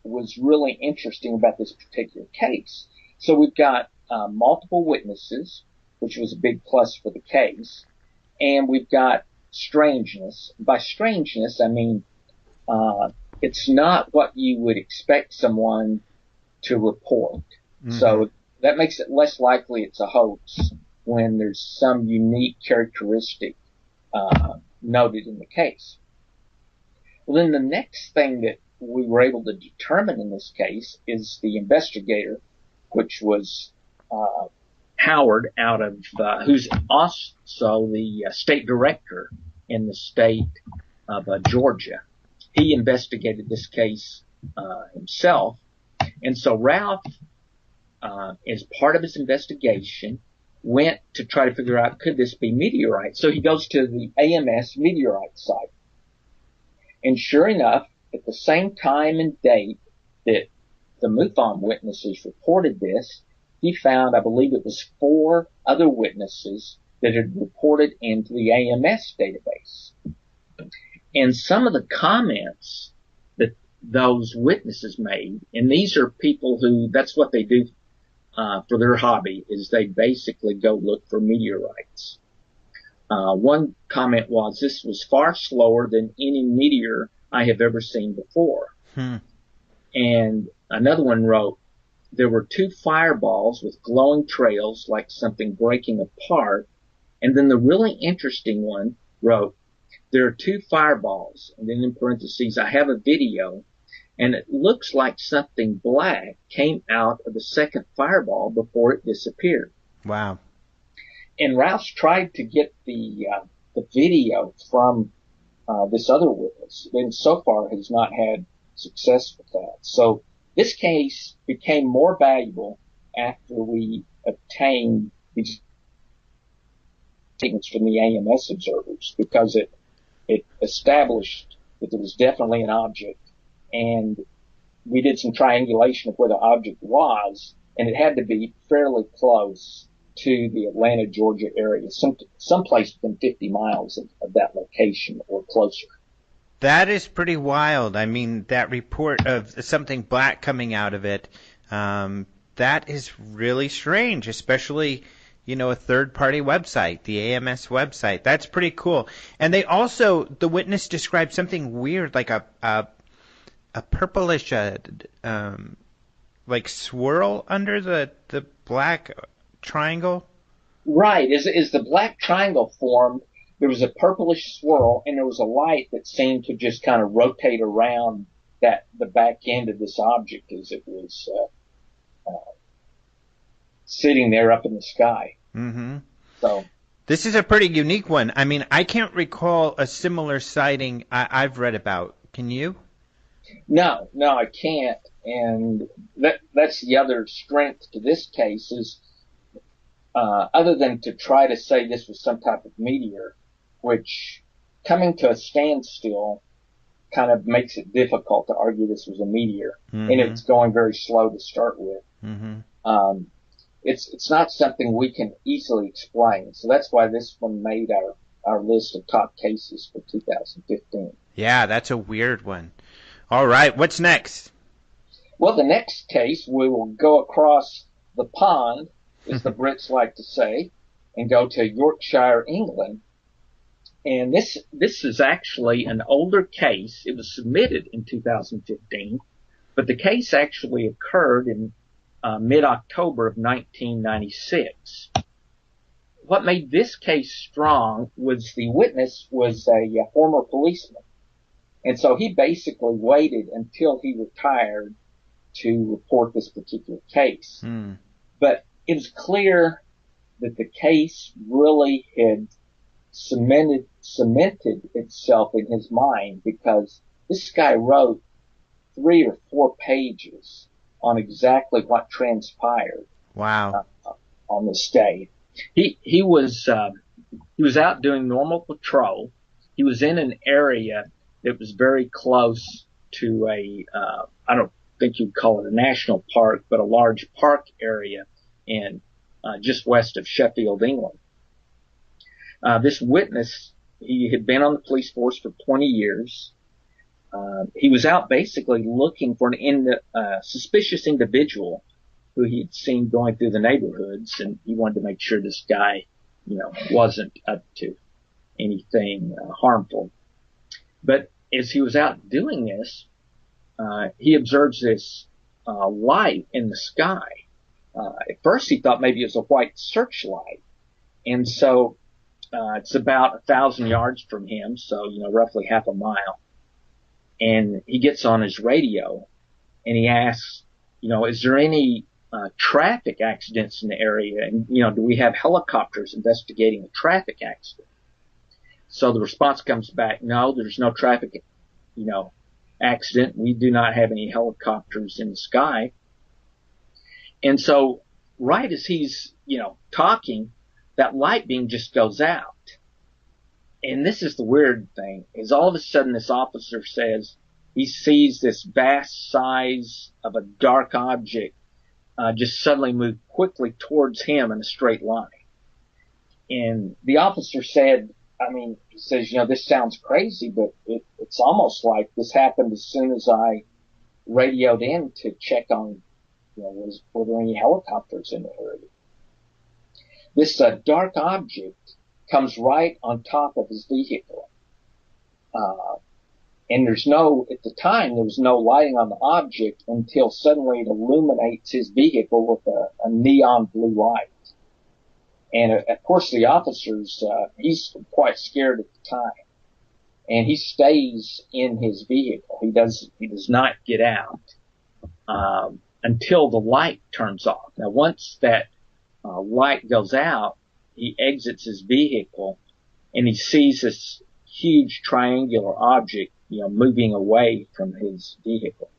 was really interesting about this particular case. So we've got multiple witnesses, which was a big plus for the case, and we've got strangeness. By strangeness, I mean it's not what you would expect someone to report. Mm-hmm. So that makes it less likely it's a hoax when there's some unique characteristic noted in the case. Well, then the next thing that we were able to determine in this case is the investigator, which was Howard, out of who's also the state director in the state of Georgia. He investigated this case himself, and so Ralph, as part of his investigation, went to try to figure out, could this be meteorite? So he goes to the AMS meteorite site. And sure enough, at the same time and date that the MUFON witnesses reported this, he found, I believe it was 4 other witnesses that had reported into the AMS database. And some of the comments that those witnesses made, and these are people who, that's what they do for their hobby, is they basically go look for meteorites. One comment was, this was far slower than any meteor I have ever seen before. And another one wrote, there were two fireballs with glowing trails like something breaking apart. And then the really interesting one wrote, there are two fireballs. And then in parentheses, I have a video, and it looks like something black came out of the second fireball before it disappeared. Wow. And Rouse tried to get the video from this other witness, and so far has not had success with that. So this case became more valuable after we obtained these statements from the AMS observers, because it established that there was definitely an object, and we did some triangulation of where the object was, and it had to be fairly close to the Atlanta, Georgia area, someplace within 50 miles of that location or closer. That is pretty wild. I mean, that report of something black coming out of it, that is really strange, especially, a third-party website, the AMS website. That's pretty cool. And they also, the witness described something weird, like a purplish, like swirl under the black triangle. Right. As the black triangle formed, there was a purplish swirl, and there was a light that seemed to just kind of rotate around the back end of this object as it was sitting there up in the sky. Mm-hmm. So this is a pretty unique one. I mean, I can't recall a similar sighting I've read about. Can you? No, I can't. And that's the other strength to this case is, other than to try to say this was some type of meteor, which coming to a standstill kind of makes it difficult to argue this was a meteor. Mm-hmm. And it's going very slow to start with. Mm-hmm. It's not something we can easily explain. So that's why this one made our list of top cases for 2015. Yeah, that's a weird one. All right, what's next? Well, the next case, we will go across the pond, as the Brits like to say, and go to Yorkshire, England. And this is actually an older case. It was submitted in 2015, but the case actually occurred in mid-October of 1996. What made this case strong was the witness was a former policeman. And so he basically waited until he retired to report this particular case. But it was clear that the case really had cemented itself in his mind, because this guy wrote 3 or 4 pages on exactly what transpired. Wow. On this day. He was out doing normal patrol. He was in an area that was very close to I don't think you'd call it a national park, but a large park area in just west of Sheffield, England. This witness, he had been on the police force for 20 years. He was out basically looking for an suspicious individual who he'd seen going through the neighborhoods, and he wanted to make sure this guy, wasn't up to anything harmful. But as he was out doing this, he observes this light in the sky. At first he thought maybe it was a white searchlight. And so it's about 1,000 yards from him, so, roughly half a mile. And he gets on his radio and he asks, is there any traffic accidents in the area? And, do we have helicopters investigating a traffic accident? So the response comes back, no, there's no traffic, accident. We do not have any helicopters in the sky. And so right as he's, talking, that light beam just goes out. And this is the weird thing, is all of a sudden this officer says he sees this vast size of a dark object just suddenly move quickly towards him in a straight line. And the officer said, he says, this sounds crazy, but it's almost like this happened as soon as I radioed in to check on, were there any helicopters in the area? This dark object comes right on top of his vehicle. And at the time, there was no lighting on the object until suddenly it illuminates his vehicle with a neon blue light. And of course the officers, he's quite scared at the time. And he stays in his vehicle. He does not get out, until the light turns off. Now once that, light goes out, he exits his vehicle and he sees this huge triangular object, moving away from his vehicle.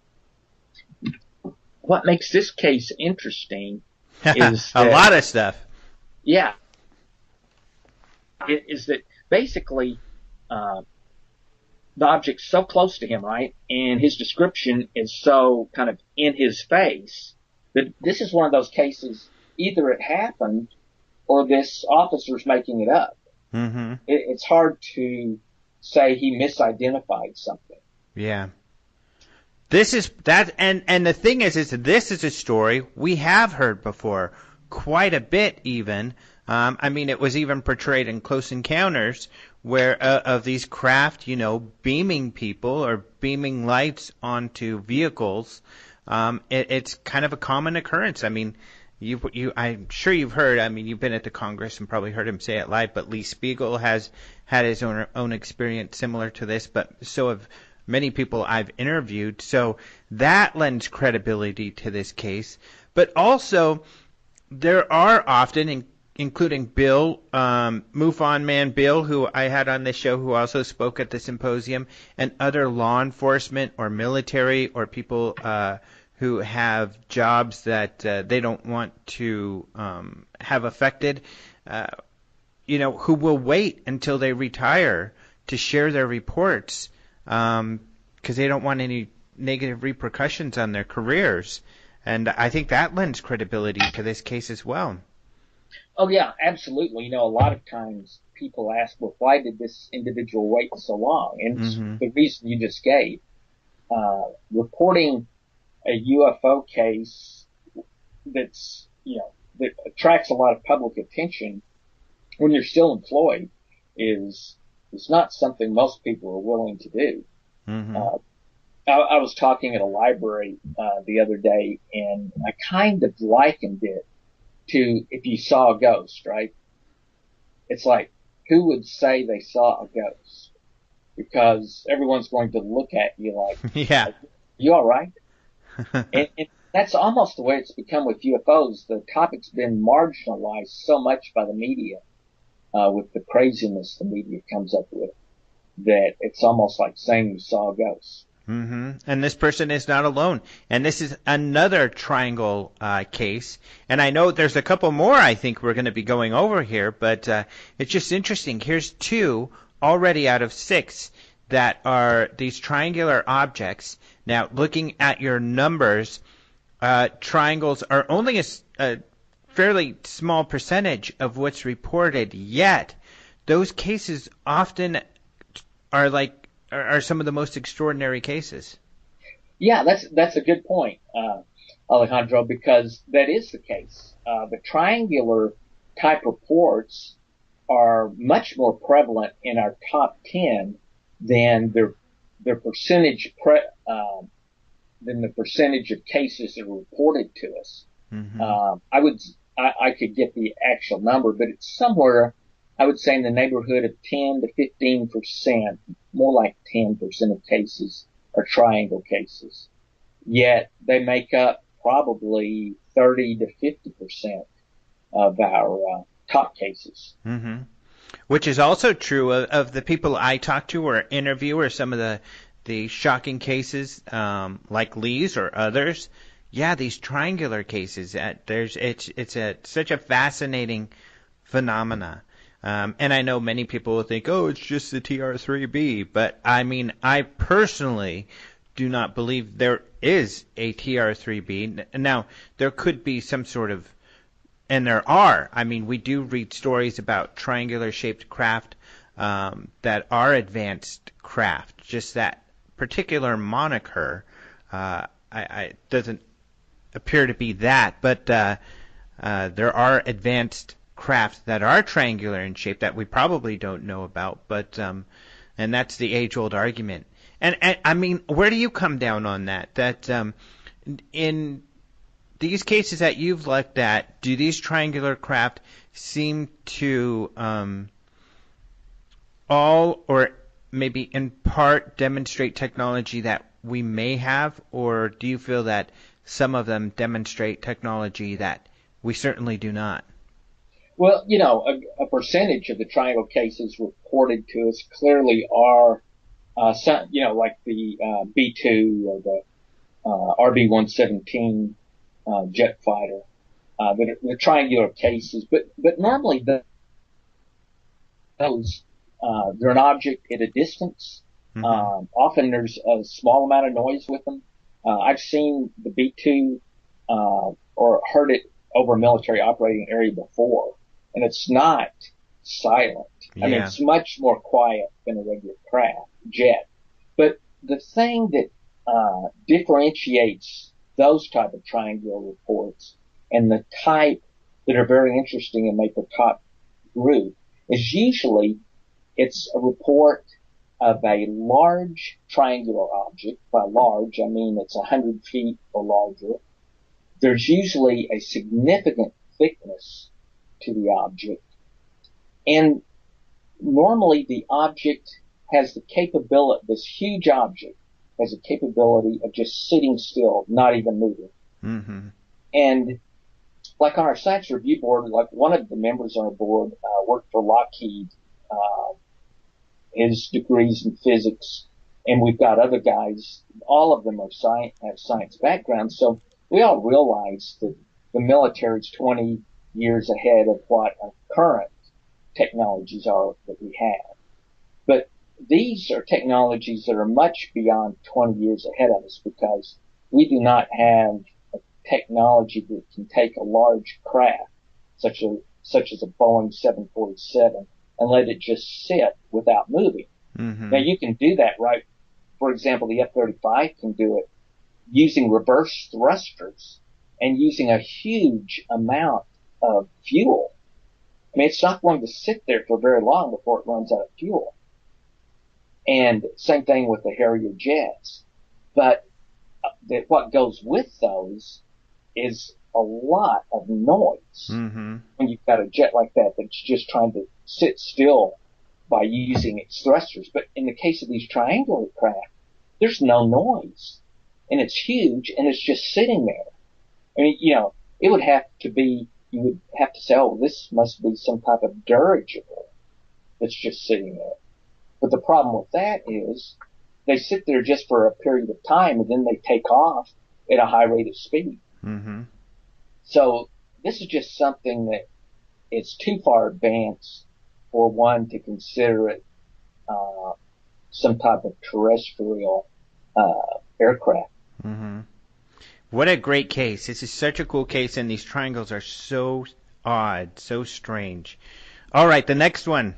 What makes this case interesting is a lot of stuff. Yeah. Is that basically, the object's so close to him, right? And his description is so kind of in his face that this is one of those cases, either it happened or this officer's making it up. Mm-hmm. It's hard to say he misidentified something. Yeah. This is that, and the thing is this is a story we have heard before, quite a bit even. It was even portrayed in Close Encounters, where of these craft, beaming people or beaming lights onto vehicles. It's kind of a common occurrence. I'm sure you've heard. You've been at the Congress and probably heard him say it live. But Lee Spiegel has had his own experience similar to this. But so have many people I've interviewed. So that lends credibility to this case. But also, there are often, including Bill, MUFON man Bill, who I had on this show, who also spoke at the symposium, and other law enforcement or military or people who have jobs that they don't want to have affected, who will wait until they retire to share their reports because they don't want any negative repercussions on their careers. And I think that lends credibility to this case as well. Oh, yeah, absolutely. A lot of times people ask, well, why did this individual wait so long? And it's the reason you just gave. Reporting a UFO case that's, that attracts a lot of public attention when you're still employed is not something most people are willing to do. Mm-hmm. I was talking at a library the other day, and I kind of likened it to if you saw a ghost, right? It's like, who would say they saw a ghost? Because everyone's going to look at you like, yeah, you all right? and that's almost the way it's become with UFOs. The topic's been marginalized so much by the media, with the craziness the media comes up with, that it's almost like saying you saw a ghost. Mm-hmm. And this person is not alone. And this is another triangle case. And I know there's a couple more I think we're going to be going over here, but it's just interesting. Here's 2 already out of 6 that are these triangular objects. Now, looking at your numbers, triangles are only a fairly small percentage of what's reported, yet those cases often are some of the most extraordinary cases. Yeah, that's a good point, Alejandro, because that is the case. The triangular type reports are much more prevalent in our top 10 than their percentage than the percentage of cases that are reported to us. Mm-hmm. I could get the actual number, but it's somewhere, I would say, in the neighborhood of 10 to 15%, more like 10% of cases are triangle cases. Yet they make up probably 30 to 50% of our top cases. Mm-hmm. Which is also true of the people I talk to or interview, or some of the shocking cases like Lee's or others. Yeah, these triangular cases. It's such a fascinating phenomena. And I know many people will think, oh, it's just the TR3B. But, I personally do not believe there is a TR3B. Now, there could be some sort of, and there are. We do read stories about triangular-shaped craft that are advanced craft. Just that particular moniker doesn't appear to be that. But there are advanced craft that are triangular in shape that we probably don't know about, but and that's the age-old argument. And I mean, where do you come down on that? That in these cases that you've looked at, do these triangular craft seem to all or maybe in part demonstrate technology that we may have, or do you feel that some of them demonstrate technology that we certainly do not? Well, a percentage of the triangle cases reported to us clearly are, like the B-2 or the RB-117 jet fighter, the triangular cases. But normally those they're an object at a distance. Mm-hmm. Often there's a small amount of noise with them. I've seen the B-2 or heard it over a military operating area before, and it's not silent. Yeah. I mean, it's much more quiet than a regular jet. But the thing that differentiates those type of triangular reports and the type that are very interesting and make the top group is usually it's a report of a large triangular object. By large, I mean it's 100 feet or larger. There's usually a significant thickness to the object. And normally the object has the capability, this huge object has a capability of just sitting still, not even moving. Mm-hmm. And like on our science review board, like one of the members on our board worked for Lockheed, his degrees in physics, and we've got other guys, all of them are have science backgrounds, so we all realize that the military's 20 years ahead of what our current technologies are that we have. But these are technologies that are much beyond 20 years ahead of us because we do not have a technology that can take a large craft, such as a Boeing 747, and let it just sit without moving. Mm-hmm. Now you can do that, right? For example, the F-35 can do it using reverse thrusters and using a huge amount of fuel. I mean, it's not going to sit there for very long before it runs out of fuel. And same thing with the Harrier jets. But what goes with those is a lot of noise. Mm-hmm. When you've got a jet like that that's just trying to sit still by using its thrusters. But in the case of these triangular craft, there's no noise. And it's huge, and it's just sitting there. I mean, it would have to be, you would have to say, oh, this must be some type of dirigible that's just sitting there. But the problem with that is they sit there just for a period of time, and then they take off at a high rate of speed. Mm-hmm. So this is just something that it's too far advanced for one to consider it some type of terrestrial aircraft. Mm-hmm. What a great case. This is such a cool case, and these triangles are so odd, so strange. All right, the next one.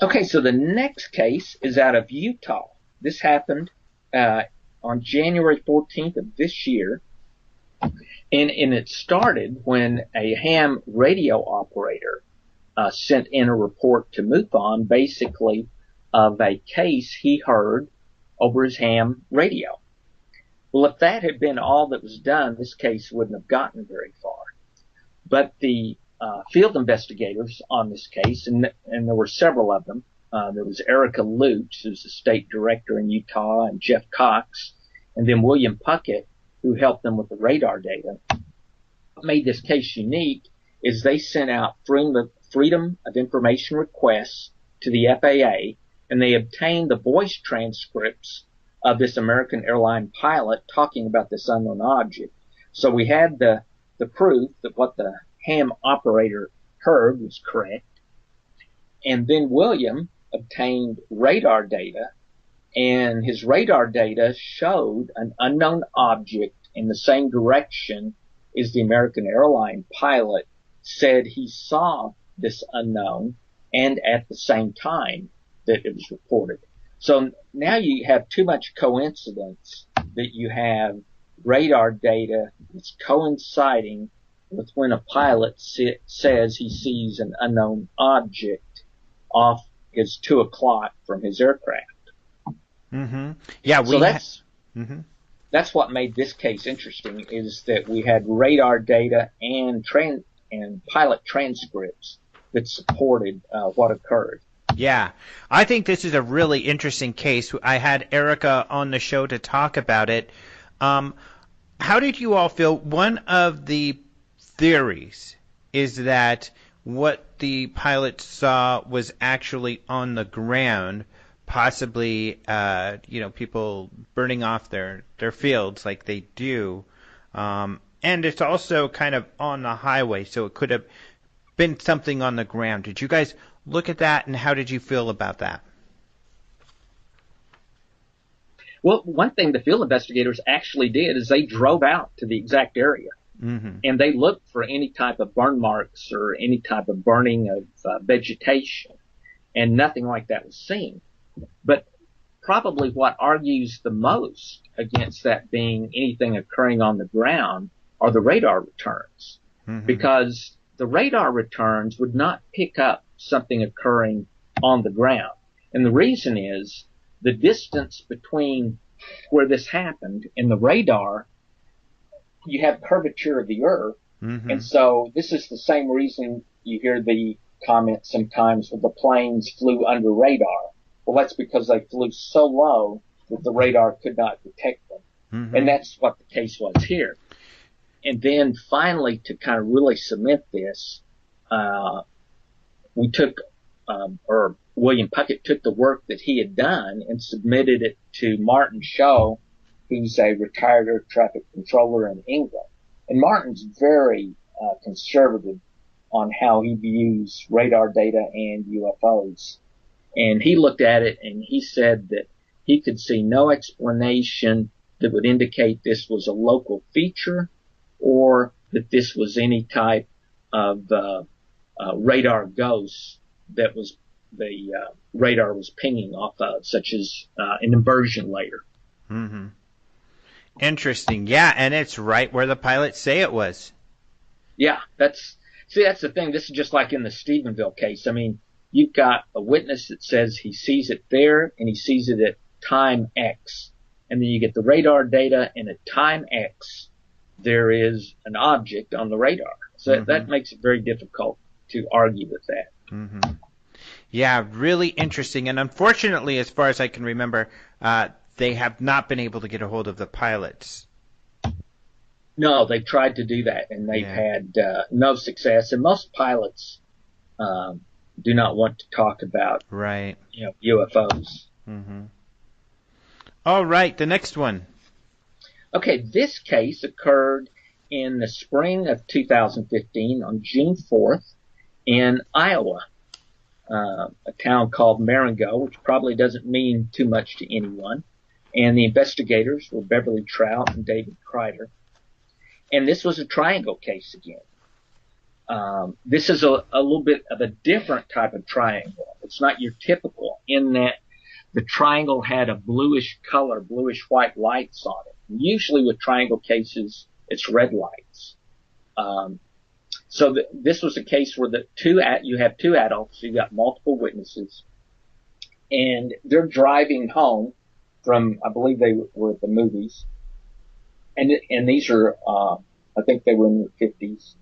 Okay, so the next case is out of Utah. This happened on January 14th of this year, and it started when a ham radio operator sent in a report to MUFON, basically of a case he heard over his ham radio. Well, if that had been all that was done, this case wouldn't have gotten very far. But the field investigators on this case, and there were several of them. There was Erica Lutz, who's the state director in Utah, and Jeff Cox, and then William Puckett, who helped them with the radar data. What made this case unique is they sent out Freedom of Information requests to the FAA, and they obtained the voice transcripts of this American airline pilot talking about this unknown object. So we had the proof that what the ham operator heard was correct. And then William obtained radar data, and his radar data showed an unknown object in the same direction as the American airline pilot said he saw this unknown, and at the same time that it was reported. So now you have too much coincidence that you have radar data that's coinciding with when a pilot says he sees an unknown object off his 2 o'clock from his aircraft. Mm-hmm. Yeah, so that's what made this case interesting, is that we had radar data and pilot transcripts that supported what occurred. Yeah, I think this is a really interesting case. I had Erica on the show to talk about it. How did you all feel? One of the theories is that what the pilot saw was actually on the ground, possibly, people burning off their fields like they do. And it's also kind of on the highway, so it could have been something on the ground. Did you guys look at that, and how did you feel about that? Well, one thing the field investigators actually did is they drove out to the exact area. Mm-hmm. And they looked for any type of burn marks or any type of burning of vegetation, and nothing like that was seen. But probably what argues the most against that being anything occurring on the ground are the radar returns. Mm-hmm. Because the radar returns would not pick up something occurring on the ground. And the reason is the distance between where this happened and the radar, you have curvature of the earth. Mm-hmm. And so this is the same reason you hear the comment sometimes when the planes flew under radar. Well, that's because they flew so low that the radar could not detect them. Mm-hmm. And that's what the case was here. And then finally, to kind of really cement this, we took, or William Puckett took the work that he had done and submitted it to Martin Shaw, who's a retired air traffic controller in England. And Martin's very conservative on how he views radar data and UFOs. And he looked at it and he said that he could see no explanation that would indicate this was a local feature or that this was any type of radar ghost that was the radar was pinging off of, such as an inversion layer. Mm-hmm. Interesting. Yeah, and it's right where the pilots say it was. Yeah, that's the thing. This is just like in the Stephenville case. I mean, you've got a witness that says he sees it there and he sees it at time X. And then you get the radar data, and at time X, there is an object on the radar. So mm-hmm. that makes it very difficult to argue with that. Mm-hmm. Yeah, really interesting. And unfortunately, as far as I can remember, they have not been able to get a hold of the pilots. No, they've tried to do that, and they've had no success. And most pilots do not want to talk about UFOs. Mm-hmm. All right, the next one. Okay, this case occurred in the spring of 2015 on June 4th in Iowa, a town called Marengo, which probably doesn't mean too much to anyone. And the investigators were Beverly Trout and David Kreider. And this was a triangle case again. This is a little bit of a different type of triangle. It's not your typical in that the triangle had a bluish color, bluish-white lights on it. Usually with triangle cases, it's red lights. So this was a case where you have two adults, you got multiple witnesses, and they're driving home from, I believe they were at the movies, and these are, I think they were in their 50s.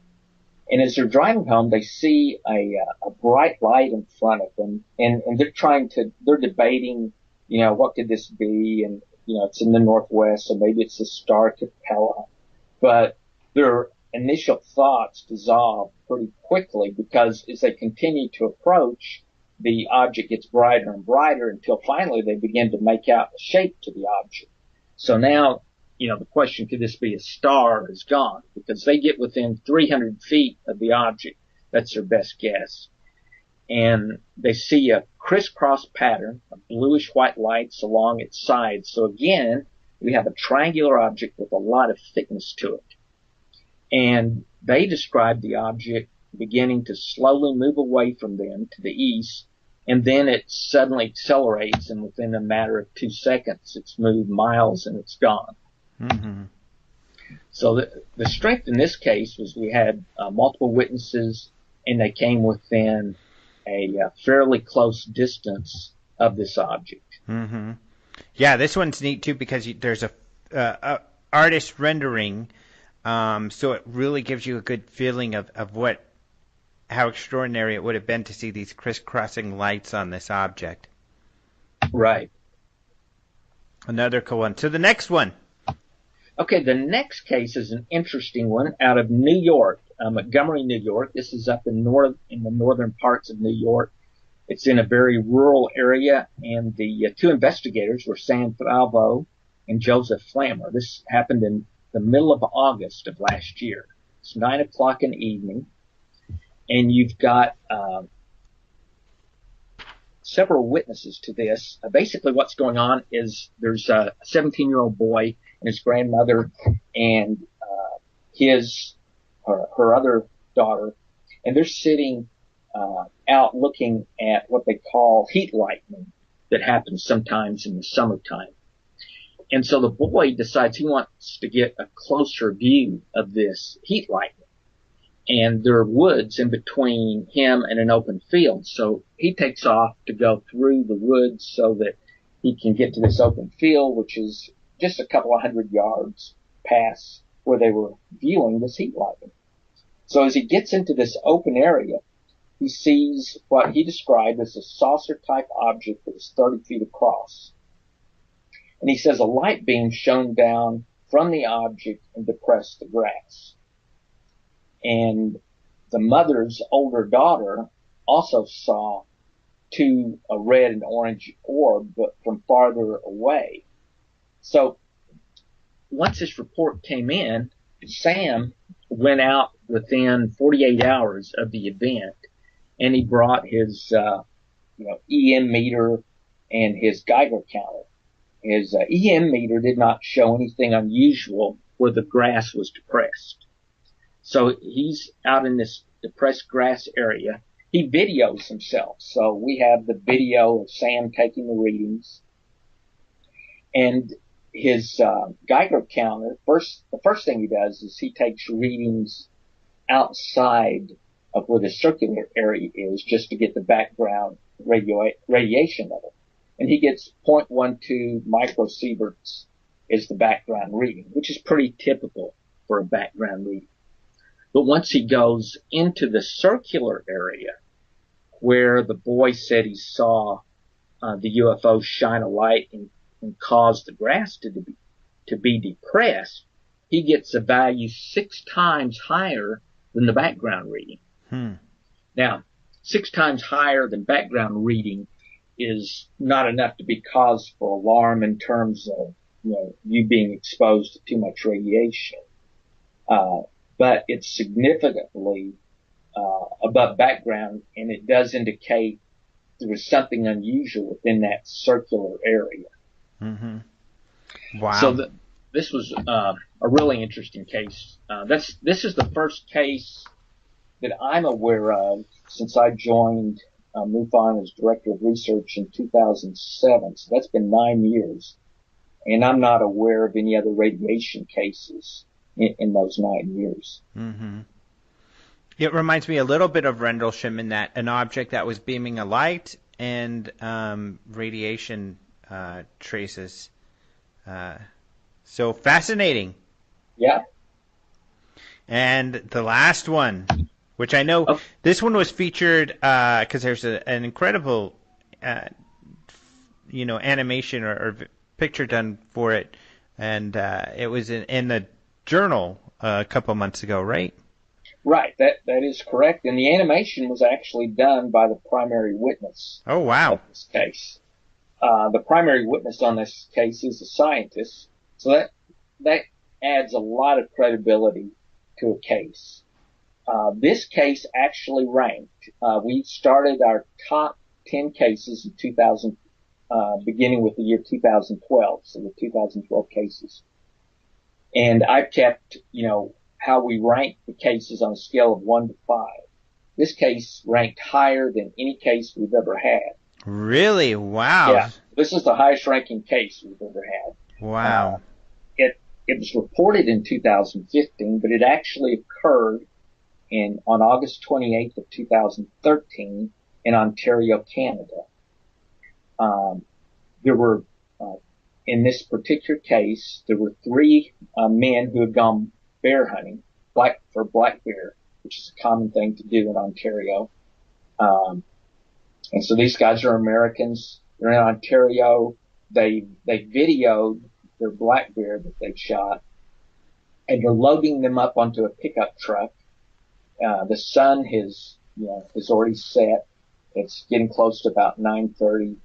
And as they're driving home, they see a bright light in front of them, and they're debating, what could this be? And, it's in the Northwest, so maybe it's a star Capella. But their initial thoughts dissolve pretty quickly because as they continue to approach, the object gets brighter and brighter until finally they begin to make out the shape to the object. So now, the question, could this be a star, is gone because they get within 300 feet of the object. That's their best guess. And they see a crisscross pattern of bluish white lights along its sides. So again, we have a triangular object with a lot of thickness to it. And they describe the object beginning to slowly move away from them to the east, and then it suddenly accelerates, and within a matter of 2 seconds, it's moved miles and it's gone. Mm-hmm. So the strength in this case was we had multiple witnesses, and they came within a fairly close distance of this object. Mm-hmm. Yeah, this one's neat too because there's a artist rendering, so it really gives you a good feeling of how extraordinary it would have been to see these crisscrossing lights on this object. Right. Another cool one. So the next one. Okay, the next case is an interesting one out of New York, Montgomery, New York. This is up in the northern parts of New York. It's in a very rural area, and the two investigators were Sam Falvo and Joseph Flammer. This happened in the middle of August of last year. It's 9:00 in the evening, and you've got several witnesses to this. Basically, what's going on is there's a 17-year-old boy and his grandmother and her other daughter, and they're sitting out looking at what they call heat lightning that happens sometimes in the summertime. And so the boy decides he wants to get a closer view of this heat lightning. And there are woods in between him and an open field. So he takes off to go through the woods so that he can get to this open field, which is just a couple of 100 yards past where they were viewing this heat lightning. So as he gets into this open area, he sees what he described as a saucer-type object that was 30 feet across. And he says a light beam shone down from the object and depressed the grass. And the mother's older daughter also saw a red and orange orb, but from farther away. So once this report came in, Sam went out within 48 hours of the event, and he brought his EM meter and his Geiger counter. His EM meter did not show anything unusual where the grass was depressed. So he's out in this depressed grass area. He videos himself. So we have the video of Sam taking the readings. And his Geiger counter, the first thing he does is he takes readings outside of where the circular area is just to get the background radiation level. And he gets 0.12 microsieverts is the background reading, which is pretty typical for a background reading. But once he goes into the circular area where the boy said he saw the UFO shine a light and cause the grass to be depressed, he gets a value 6 times higher than the background reading. Now, 6 times higher than background reading is not enough to be cause for alarm in terms of you being exposed to too much radiation. But it's significantly above background, and it does indicate there was something unusual within that circular area. Mm-hmm. Wow. So this was a really interesting case. This is the first case that I'm aware of since I joined MUFON as Director of Research in 2007. So that's been 9 years. And I'm not aware of any other radiation cases in those 9 years. Mm-hmm. It reminds me a little bit of Rendlesham in that an object that was beaming a light and radiation traces. So fascinating. Yeah. And the last one, which I know this one was featured because there's an incredible, animation or picture done for it, and it was in the journal a couple months ago, right? Right, that is correct. And the animation was actually done by the primary witness. Oh, wow. Of this case. The primary witness on this case is a scientist, so that adds a lot of credibility to a case. This case actually ranked. We started our top 10 cases in 2000, beginning with the year 2012, so the 2012 cases. And I've kept, how we rank the cases on a scale of 1 to 5. This case ranked higher than any case we've ever had. Really? Wow. Yeah. This is the highest ranking case we've ever had. Wow. it was reported in 2015, but it actually occurred on August 28th of 2013 in Ontario, Canada. There were, in this particular case, there were 3 men who had gone bear hunting, for black bear, which is a common thing to do in Ontario. And so these guys are Americans. They're in Ontario. They videoed their black bear that they'd shot, and they're loading them up onto a pickup truck. The sun has already set. It's getting close to about 9:30,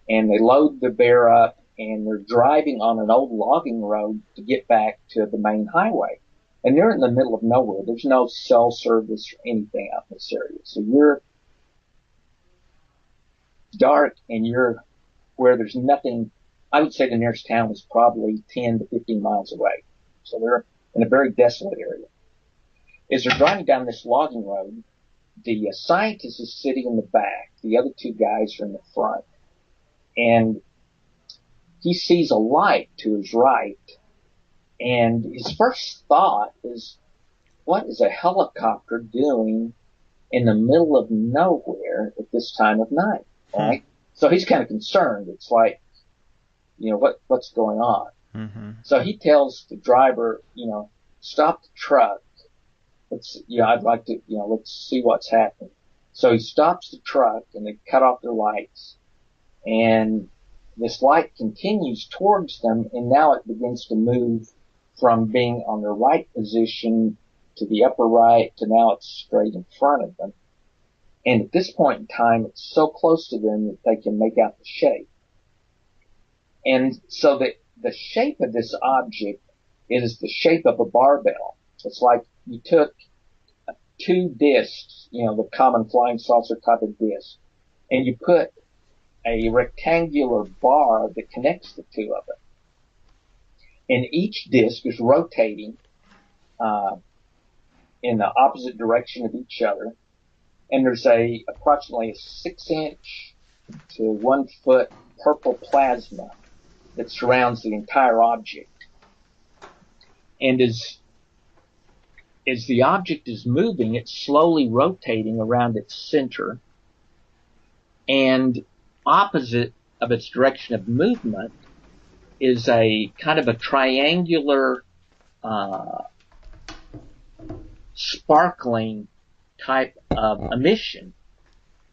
and they load the bear up, and they're driving on an old logging road to get back to the main highway. And they're in the middle of nowhere. There's no cell service or anything out in this area. So you're dark, and you're where there's nothing. I would say the nearest town is probably 10 to 15 miles away. So they're in a very desolate area. As they're driving down this logging road, the scientist is sitting in the back. The other 2 guys are in the front. And he sees a light to his right. And his first thought is, what is a helicopter doing in the middle of nowhere at this time of night? Right? So he's kind of concerned. It's like, what's going on? Mm-hmm. So he tells the driver, stop the truck. I'd like to, let's see what's happening. So he stops the truck, and they cut off their lights, and this light continues towards them, and now it begins to move from being on the right position to the upper right to now it's straight in front of them. And at this point in time, it's so close to them that they can make out the shape. And so the shape of this object is the shape of a barbell. It's like you took 2 discs, the common flying saucer type of disc, and you put a rectangular bar that connects the 2 of them. And each disc is rotating in the opposite direction of each other. And there's approximately a 6-inch to 1 foot purple plasma that surrounds the entire object. And as the object is moving, it's slowly rotating around its center. And opposite of its direction of movement is a kind of a triangular, sparkling type of emission.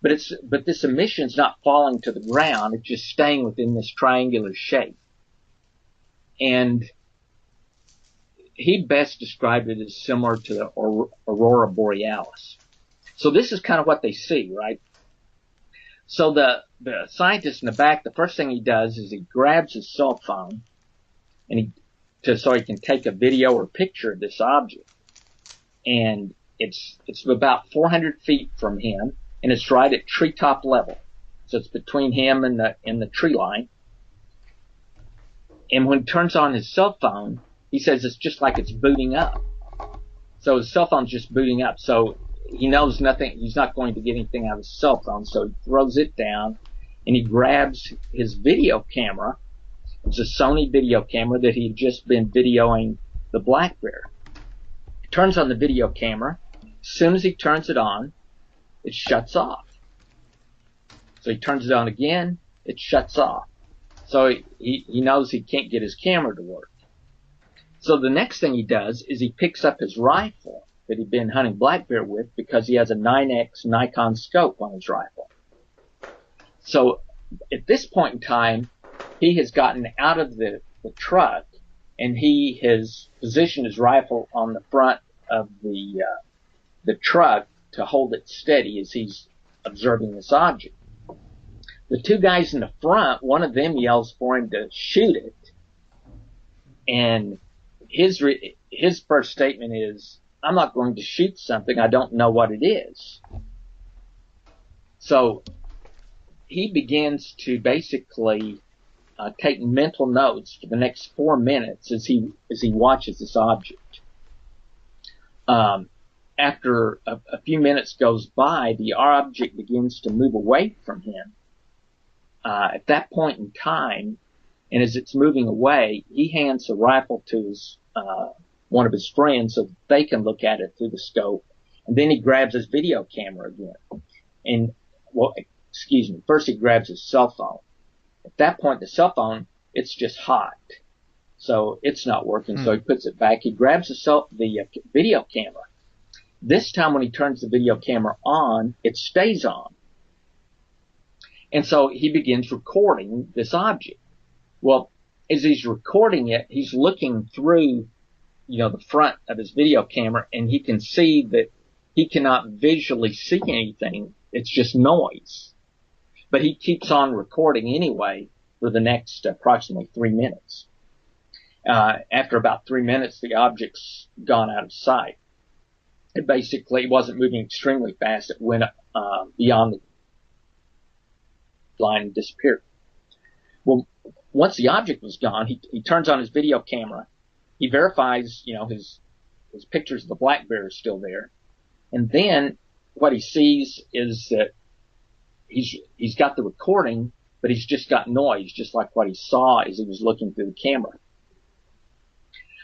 But this emission is not falling to the ground. It's just staying within this triangular shape. And he best described it as similar to the aurora borealis. So this is kind of what they see, right? So the scientist in the back, the first thing he does is he grabs his cell phone and so he can take a video or picture of this object. And it's about 400 feet from him, and it's right at treetop level. So it's between him and the tree line. And when he turns on his cell phone, he says it's just like it's booting up. So his cell phone's just booting up. So he knows nothing. He's not going to get anything out of his cell phone. So he throws it down and he grabs his video camera. It's a Sony video camera that he'd just been videoing the black bear. He turns on the video camera. As soon as he turns it on, it shuts off. So he turns it on again. It shuts off. So he knows he can't get his camera to work. So the next thing he does is he picks up his rifle that he'd been hunting black bear with, because he has a 9X Nikon scope on his rifle. So at this point in time, he has gotten out of the truck, and he has positioned his rifle on the front of the truck to hold it steady as he's observing this object. The 2 guys in the front, one of them yells for him to shoot it, and his first statement is, "I'm not going to shoot something I don't know what it is." So he begins to basically take mental notes for the next 4 minutes as he watches this object. After a few minutes goes by, the object begins to move away from him. At that point in time, And as it's moving away, he hands the rifle to his, one of his friends so that they can look at it through the scope. And then he grabs his video camera again. And, well, excuse me, first he grabs his cell phone. At that point, the cell phone, it's just hot. So it's not working. So he puts it back. He grabs the video camera. This time when he turns the video camera on, it stays on. And so he begins recording this object. Well, as he's recording it, he's looking through, the front of his video camera, and he can see that he cannot visually see anything. It's just noise. But he keeps on recording anyway for the next approximately 3 minutes. After about 3 minutes, the object's gone out of sight. It basically wasn't moving extremely fast. It went beyond the line and disappeared. Well, once the object was gone, he turns on his video camera. He verifies, his pictures of the black bear are still there. And then what he sees is that he's got the recording, but he's just got noise, just like what he saw as he was looking through the camera.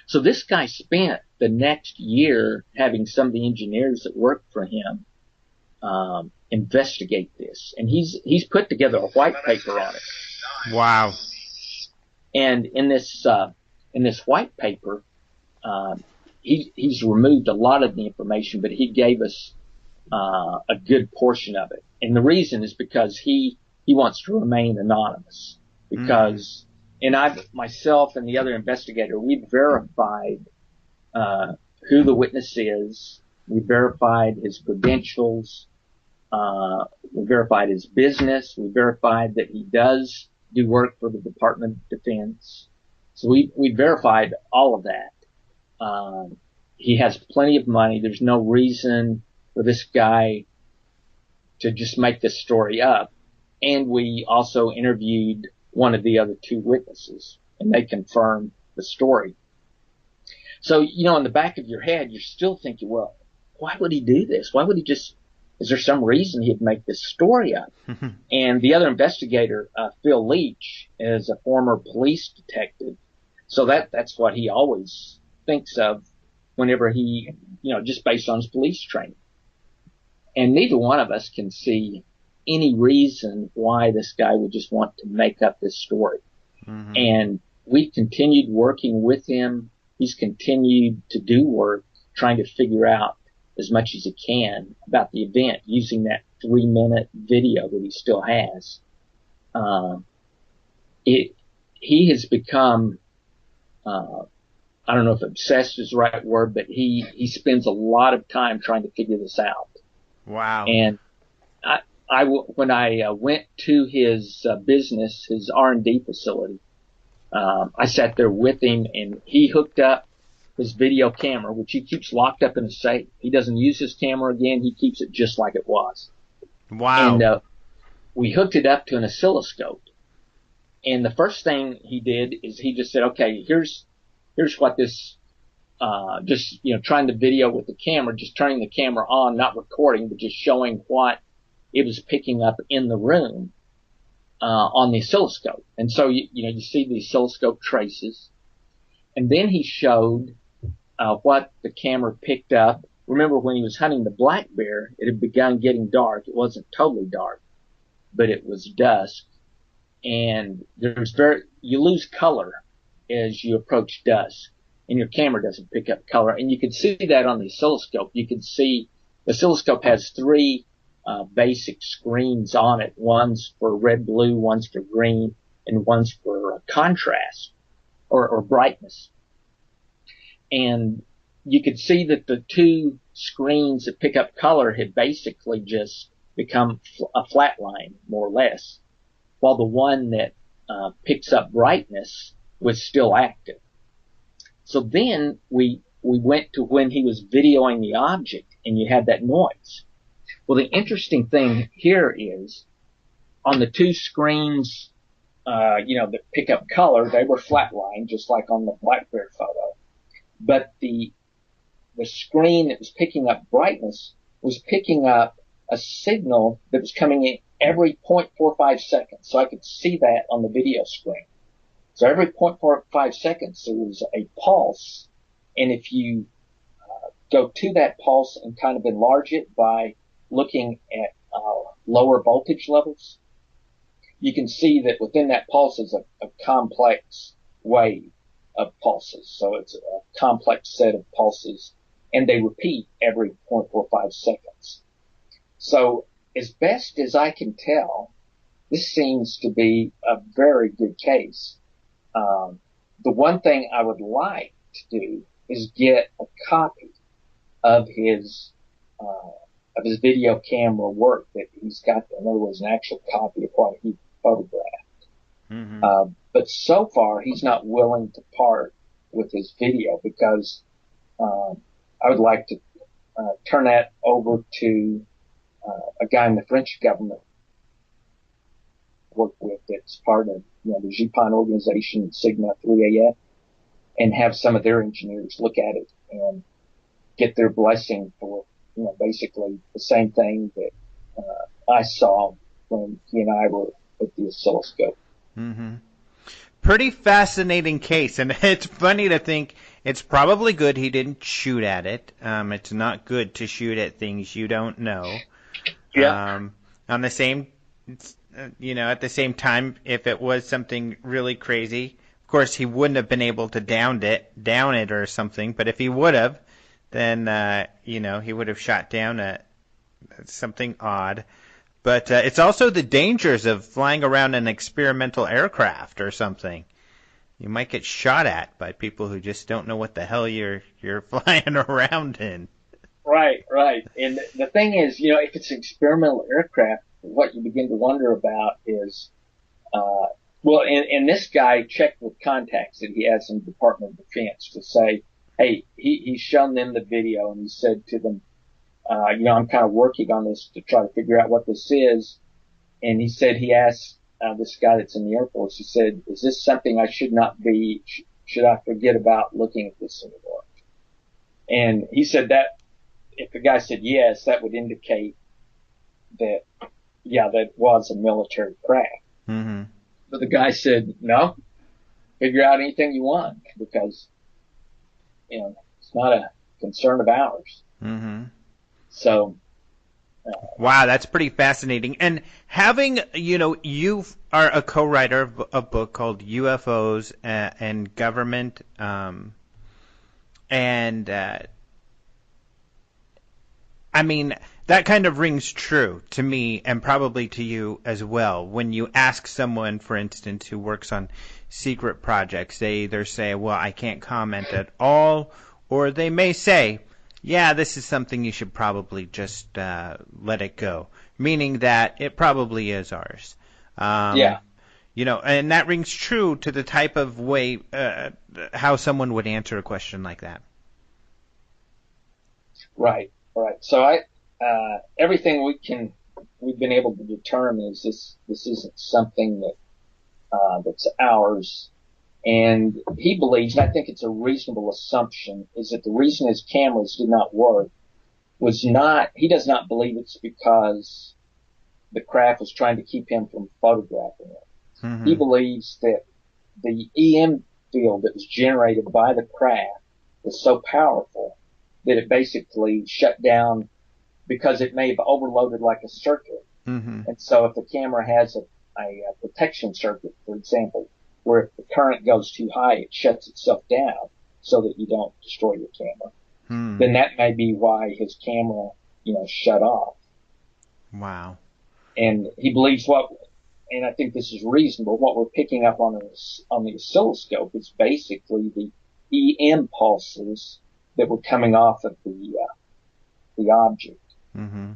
So this guy spent the next year having some of the engineers that worked for him investigate this, and he's put together a white paper on it. Wow! And in this white paper, he's removed a lot of the information, but he gave us a good portion of it. And the reason is because he wants to remain anonymous. Because, and myself and the other investigator, we verified who the witness is. We verified his credentials. We verified his business. We verified that he does do work for the Department of Defense. So we verified all of that. He has plenty of money. There's no reason for this guy to just make this story up. And we also interviewed one of the other two witnesses, and they confirmed the story. So, in the back of your head, you're still thinking, well, why would he do this? Why would he is there some reason he'd make this story up? And the other investigator, Phil Leach, is a former police detective. So that's what he always thinks of whenever he, just based on his police training. And neither one of us can see any reason why this guy would just want to make up this story. And we continued working with him. He's continued to do work trying to figure out as much as he can about the event using that 3-minute video that he still has. He has become, I don't know if obsessed is the right word, but he spends a lot of time trying to figure this out. Wow. And when I went to his business, his R&D facility, I sat there with him, and he hooked up his video camera, which he keeps locked up in a safe. He doesn't use his camera again. He keeps it just like it was. Wow. And we hooked it up to an oscilloscope. And the first thing he did is he just said, okay, here's what this, trying to video with the camera, just turning the camera on, not recording, but just showing what it was picking up in the room, on the oscilloscope. And so, you see the oscilloscope traces. And then he showed, what the camera picked up. Remember when he was hunting the black bear, it had begun getting dark. It wasn't totally dark, but it was dusk. And you lose color as you approach dusk, and your camera doesn't pick up color. And you can see that on the oscilloscope. You can see the oscilloscope has 3 basic screens on it. One's for red, blue, one's for green, and one's for contrast or brightness. And you could see that the 2 screens that pick up color had basically just become a flat line, more or less, while the one that picks up brightness was still active. So then we went to when he was videoing the object, and you had that noise. Well, the interesting thing here is on the 2 screens, that pick up color, they were flatlined, just like on the black bear photo. But the screen that was picking up brightness was picking up a signal that was coming in every 0.45 seconds. So I could see that on the video screen. So every 0.45 seconds, there was a pulse. And if you go to that pulse and kind of enlarge it by looking at lower voltage levels, you can see that within that pulse is a complex wave of pulses. So it's a complex set of pulses, and they repeat every 0.45 seconds. So as best as I can tell, this seems to be a very good case. The one thing I would like to do is get a copy of his video camera work that he's got. In other words, an actual copy of what he photographed. Mm-hmm. But so far, he's not willing to part with his video because I would like to turn that over to a guy in the French government work with that's part of the GPON organization, Sigma 3AF, and have some of their engineers look at it and get their blessing for basically the same thing that I saw when he and I were at the oscilloscope. Mm-hmm. Pretty fascinating case, and it's funny to think it's probably good he didn't shoot at it. It's not good to shoot at things you don't know. Yeah. On the same, at the same time, if it was something really crazy, of course he wouldn't have been able to down it or something. But if he would have, then he would have shot down at something odd. But it's also the dangers of flying around an experimental aircraft or something. You might get shot at by people who just don't know what the hell you're flying around in. Right. And the thing is, if it's an experimental aircraft, what you begin to wonder about is, and this guy checked with contacts that he has in the Department of Defense to say, hey, he's shown them the video and he said to them, I'm kind of working on this to try to figure out what this is. And he said, he asked this guy that's in the Air Force, he said, is this something I should I forget about looking at this anymore? And he said that if the guy said yes, that would indicate that, that was a military craft. Mm-hmm. But the guy said, no, figure out anything you want because, it's not a concern of ours. Mm-hmm. So, wow, that's pretty fascinating. And having, you are a co-writer of a book called UFOs and Government, I mean, that kind of rings true to me and probably to you as well. When you ask someone, for instance, who works on secret projects, they either say, well, I can't comment at all, or they may say, yeah, this is something you should probably just let it go, meaning that it probably is ours. And that rings true to the type of way how someone would answer a question like that. Right. So everything we've been able to determine is this isn't something that's ours. And he believes, and I think it's a reasonable assumption, is that the reason his cameras did not work he does not believe it's because the craft was trying to keep him from photographing it. Mm-hmm. He believes that the EM field that was generated by the craft was so powerful that it basically shut down because it may have overloaded like a circuit. Mm-hmm. And so if the camera has a protection circuit, for example, where if the current goes too high, it shuts itself down so that you don't destroy your camera. Then that may be why his camera, shut off. Wow. And he believes and I think this is reasonable, what we're picking up on the oscilloscope is basically the EM pulses that were coming off of the object. Mm-hmm.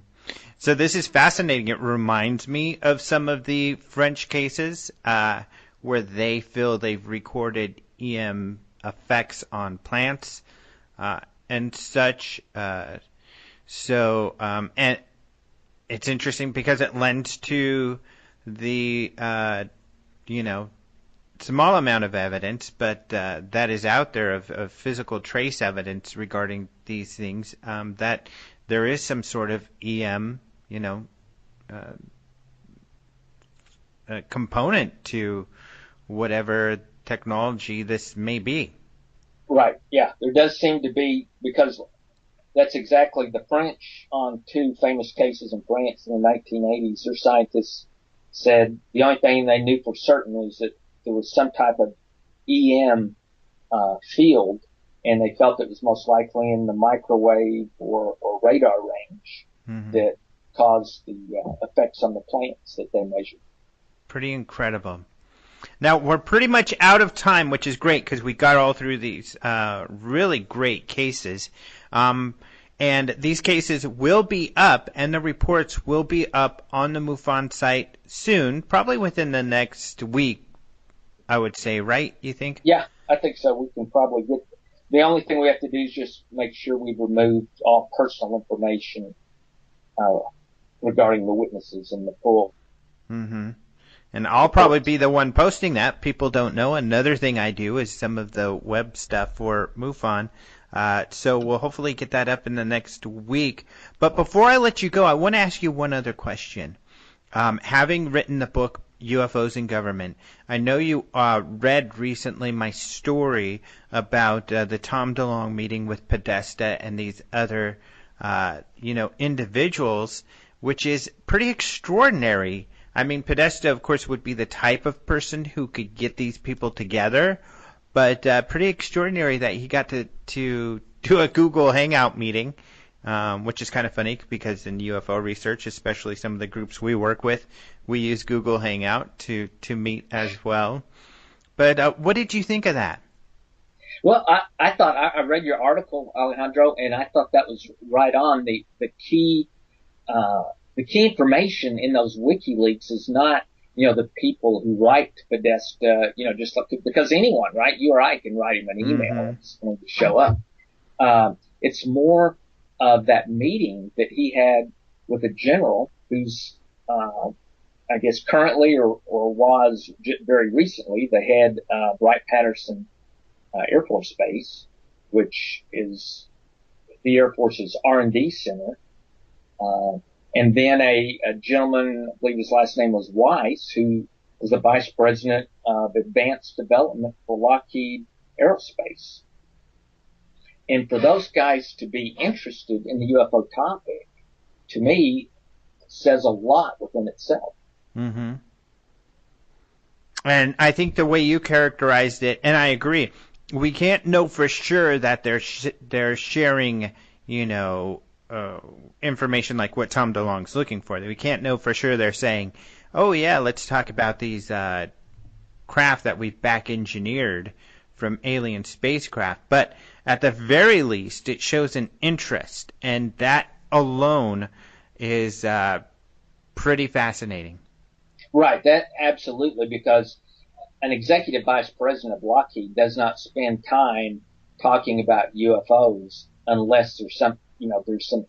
So this is fascinating. It reminds me of some of the French cases, where they feel they've recorded EM effects on plants and such. And it's interesting because it lends to the small amount of evidence, but that is out there of physical trace evidence regarding these things, that there is some sort of EM, component to whatever technology this may be. Right. Yeah, there does seem to be, because that's exactly the French on 2 famous cases in France in the 1980s. Their scientists said the only thing they knew for certain was that there was some type of EM field, and they felt it was most likely in the microwave or radar range that caused the effects on the plants that they measured. Pretty incredible. Now, we're pretty much out of time, which is great because we got all through these really great cases. And these cases will be up, and the reports will be up on the MUFON site soon, probably within the next week, I would say, right? You think? Yeah, I think so. We can probably get. The only thing we have to do is just make sure we've removed all personal information regarding the witnesses in the pool. Mm-hmm. And I'll probably be the one posting that. People don't know. Another thing I do is some of the web stuff for MUFON. So we'll hopefully get that up in the next week. But before I let you go, I want to ask you one other question. Having written the book UFOs in Government, I know you read recently my story about the Tom DeLonge meeting with Podesta and these other, individuals, which is pretty extraordinary. I mean, Podesta, of course, would be the type of person who could get these people together, but pretty extraordinary that he got to do a Google Hangout meeting, which is kind of funny because in UFO research, especially some of the groups we work with, we use Google Hangout to meet as well. But what did you think of that? Well, I thought I read your article, Alejandro, and I thought that was right on. The key information in those WikiLeaks is not, the people who write Podesta, just like, because anyone, right? You or I can write him an email. It's going to show up. It's more of that meeting that he had with a general who's, I guess currently or was very recently the head of Wright-Patterson Air Force Base, which is the Air Force's R&D center. And then a gentleman, I believe his last name was Weiss, who was the vice president of advanced development for Lockheed Aerospace. And for those guys to be interested in the UFO topic, to me, says a lot within itself. Mm-hmm. And I think the way you characterized it, and I agree, we can't know for sure that they're sharing, information like what Tom DeLonge's looking for. We can't know for sure they're saying, oh yeah, let's talk about these craft that we've back engineered from alien spacecraft. But at the very least, it shows an interest, and that alone is pretty fascinating. Right, that absolutely, because an executive vice president of Lockheed does not spend time talking about UFOs unless there's some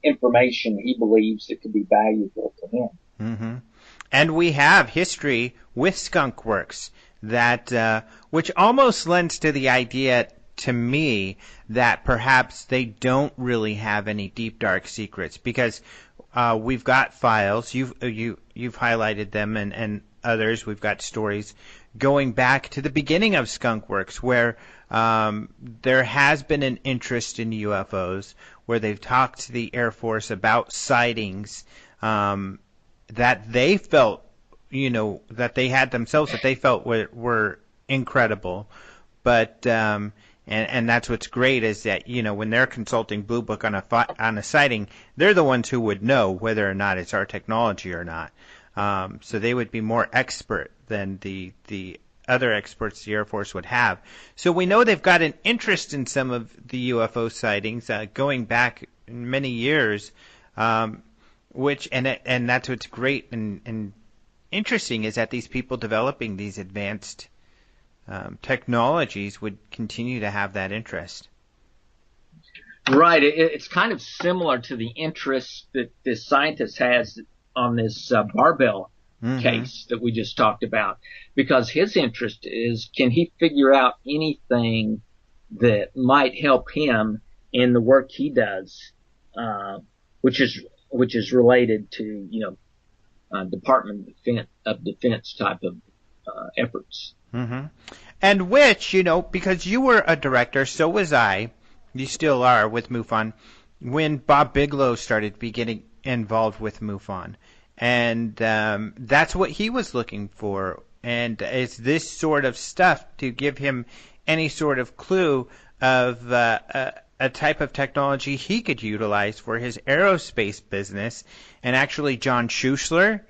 information he believes that could be valuable to him. Mm-hmm. And we have history with Skunk Works that, which almost lends to the idea to me that perhaps they don't really have any deep dark secrets, because we've got files. You've highlighted them, and others. We've got stories going back to the beginning of Skunk Works, where there has been an interest in UFOs, where they've talked to the Air Force about sightings that they felt, that they had themselves, that they felt were incredible. But and that's what's great is that, when they're consulting Blue Book on a sighting, they're the ones who would know whether or not it's our technology or not. So they would be more expert than the other experts the Air Force would have. So we know they've got an interest in some of the UFO sightings going back many years, which and that's what's great and interesting is that these people developing these advanced technologies would continue to have that interest. Right. It's kind of similar to the interest that this scientist has on this barbell case that we just talked about, because his interest is, can he figure out anything that might help him in the work he does, which is related to, Department of Defense type of efforts. Mm-hmm. And which, because you were a director, so was I, you still are with MUFON, when Bob Bigelow started getting involved with MUFON. And that's what he was looking for. And it's this sort of stuff to give him any sort of clue of a type of technology he could utilize for his aerospace business. And actually, John Schuessler,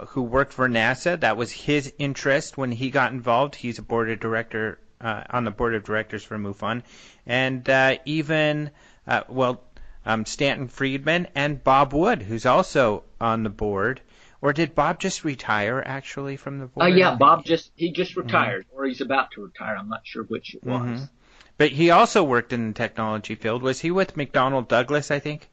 who worked for NASA, that was his interest when he got involved. He's a board of director on the board of directors for MUFON, and even Stanton Friedman and Bob Wood, who's also on the board. Or did Bob just retire actually from the board? Yeah, Bob just retired, or he's about to retire. I'm not sure which it was. Mm-hmm. But he also worked in the technology field. Was he with McDonnell Douglas, I think?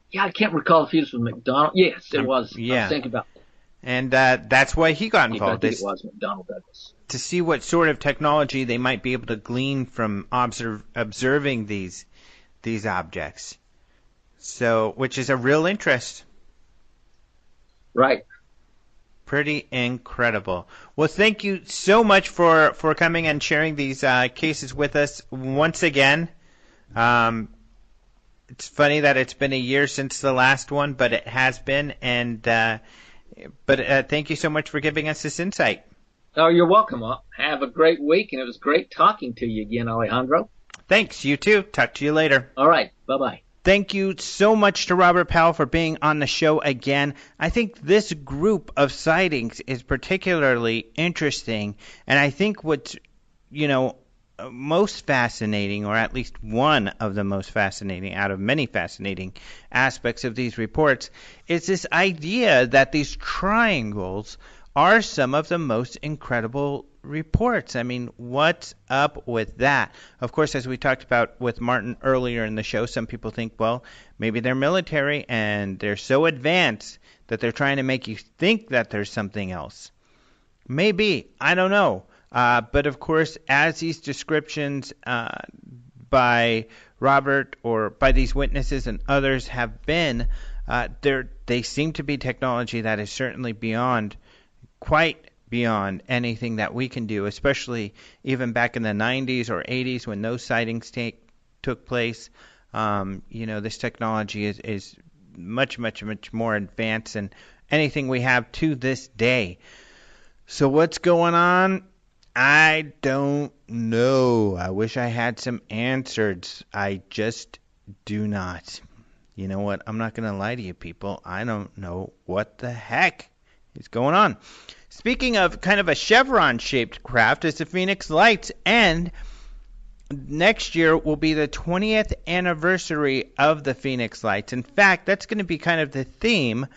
Yeah, I can't recall if he was with McDonnell. Yes, it was. Yeah. I was thinking about that. And that's why he got involved. I think it was McDonnell Douglas. To see what sort of technology they might be able to glean from observing these objects. So, which is a real interest. Right. Pretty incredible. Well, thank you so much for coming and sharing these cases with us once again. It's funny that it's been a year since the last one, but it has been. And thank you so much for giving us this insight. Oh, you're welcome. Have a great week, and it was great talking to you again, Alejandro. Thanks. You too. Talk to you later. All right. Bye-bye. Thank you so much to Robert Powell for being on the show again. I think this group of sightings is particularly interesting, and I think what's, most fascinating, or at least one of the most fascinating out of many fascinating aspects of these reports, is this idea that these triangles are some of the most incredible reports. I mean, what's up with that? Of course, as we talked about with Martin earlier in the show, some people think, well, maybe they're military and they're so advanced that they're trying to make you think that there's something else. Maybe. I don't know. But of course, as these descriptions by Robert or by these witnesses and others have been, they seem to be technology that is certainly quite beyond anything that we can do, especially even back in the 90s or 80s when those sightings took place. This technology is much, much, much more advanced than anything we have to this day. So what's going on? I don't know. I wish I had some answers. I just do not. You know what? I'm not going to lie to you people. I don't know what the heck is going on. Speaking of kind of a chevron-shaped craft, is the Phoenix Lights, and next year will be the 20th anniversary of the Phoenix Lights. In fact, that's going to be kind of the theme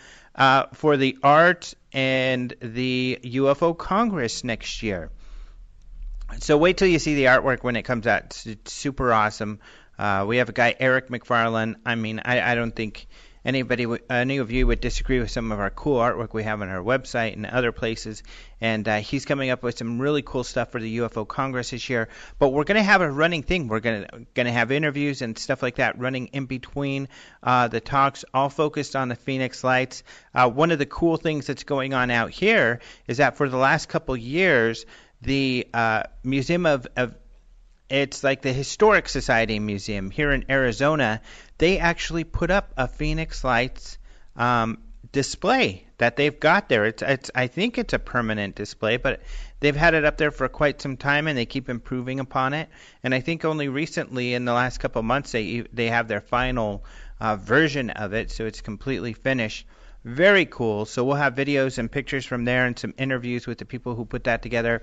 for the art and the UFO Congress next year. So wait till you see the artwork when it comes out. It's super awesome. We have a guy, Eric McFarlane. I mean, I don't think any of you would disagree with some of our cool artwork we have on our website and other places. And he's coming up with some really cool stuff for the UFO Congress this year. But we're going to have a running thing. We're going to have interviews and stuff like that running in between the talks, all focused on the Phoenix Lights. One of the cool things that's going on out here is that for the last couple years, the Museum of it's like the Historic Society Museum here in Arizona, they actually put up a Phoenix Lights display that they've got there. I think it's a permanent display, but they've had it up there for quite some time, and they keep improving upon it. And I think only recently, in the last couple of months, they have their final version of it, so it's completely finished. Very cool. So we'll have videos and pictures from there and some interviews with the people who put that together.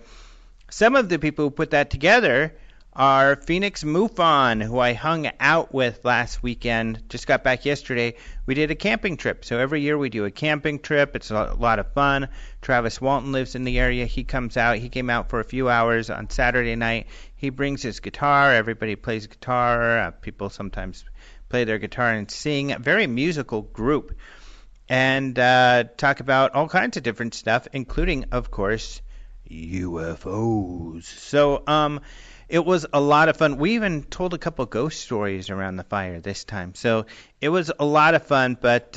Some of the people who put that together are Phoenix MUFON, who I hung out with last weekend. Just got back yesterday. We did a camping trip. So every year we do a camping trip. It's a lot of fun. Travis Walton lives in the area. He comes out. He came out for a few hours on Saturday night. He brings his guitar. Everybody plays guitar. People sometimes play their guitar and sing. A very musical group. And talk about all kinds of different stuff, including, of course, UFOs. So it was a lot of fun. We even told a couple ghost stories around the fire this time. So it was a lot of fun. But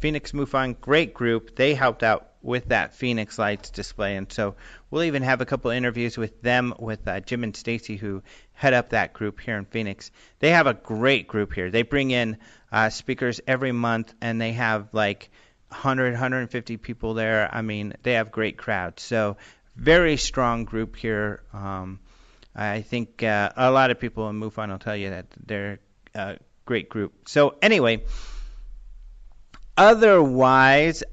Phoenix MUFON, great group. They helped out with that Phoenix Lights display. And so we'll even have a couple interviews with them, with Jim and Stacy, who head up that group here in Phoenix. They have a great group here. They bring in speakers every month, and they have like 100, 150 people there. I mean, they have great crowds. So very strong group here. I think a lot of people in MUFON will tell you that they're a great group. So anyway, otherwise,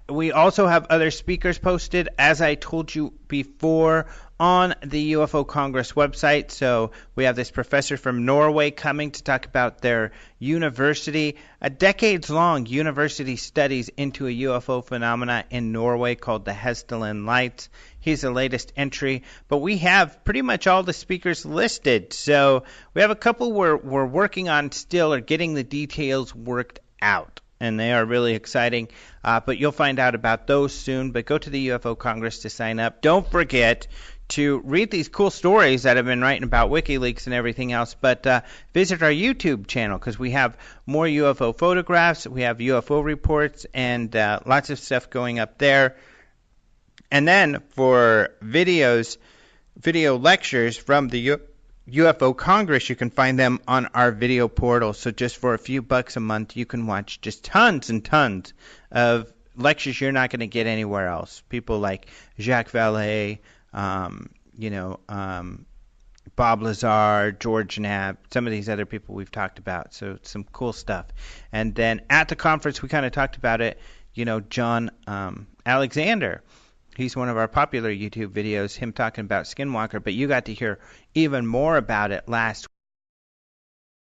we also have other speakers posted, as I told you before, on the UFO Congress website. So we have this professor from Norway coming to talk about their university, a decades-long university studies into a UFO phenomena in Norway called the Hesteland Lights. He's the latest entry, but we have pretty much all the speakers listed. So we have a couple we're working on still, or getting the details worked out, and they are really exciting. But you'll find out about those soon. But go to the UFO Congress to sign up. Don't forget to read these cool stories that I've been writing about WikiLeaks and everything else, but visit our YouTube channel, because we have more UFO photographs, we have UFO reports, and lots of stuff going up there. And then for video lectures from the UFO Congress, you can find them on our video portal. So just for a few bucks a month, you can watch just tons and tons of lectures you're not going to get anywhere else. People like Jacques Vallée, Bob Lazar, George Knapp, some of these other people we've talked about. So some cool stuff. And then at the conference, we kind of talked about it. John Alexander, he's one of our popular YouTube videos, him talking about Skinwalker, but you got to hear even more about it last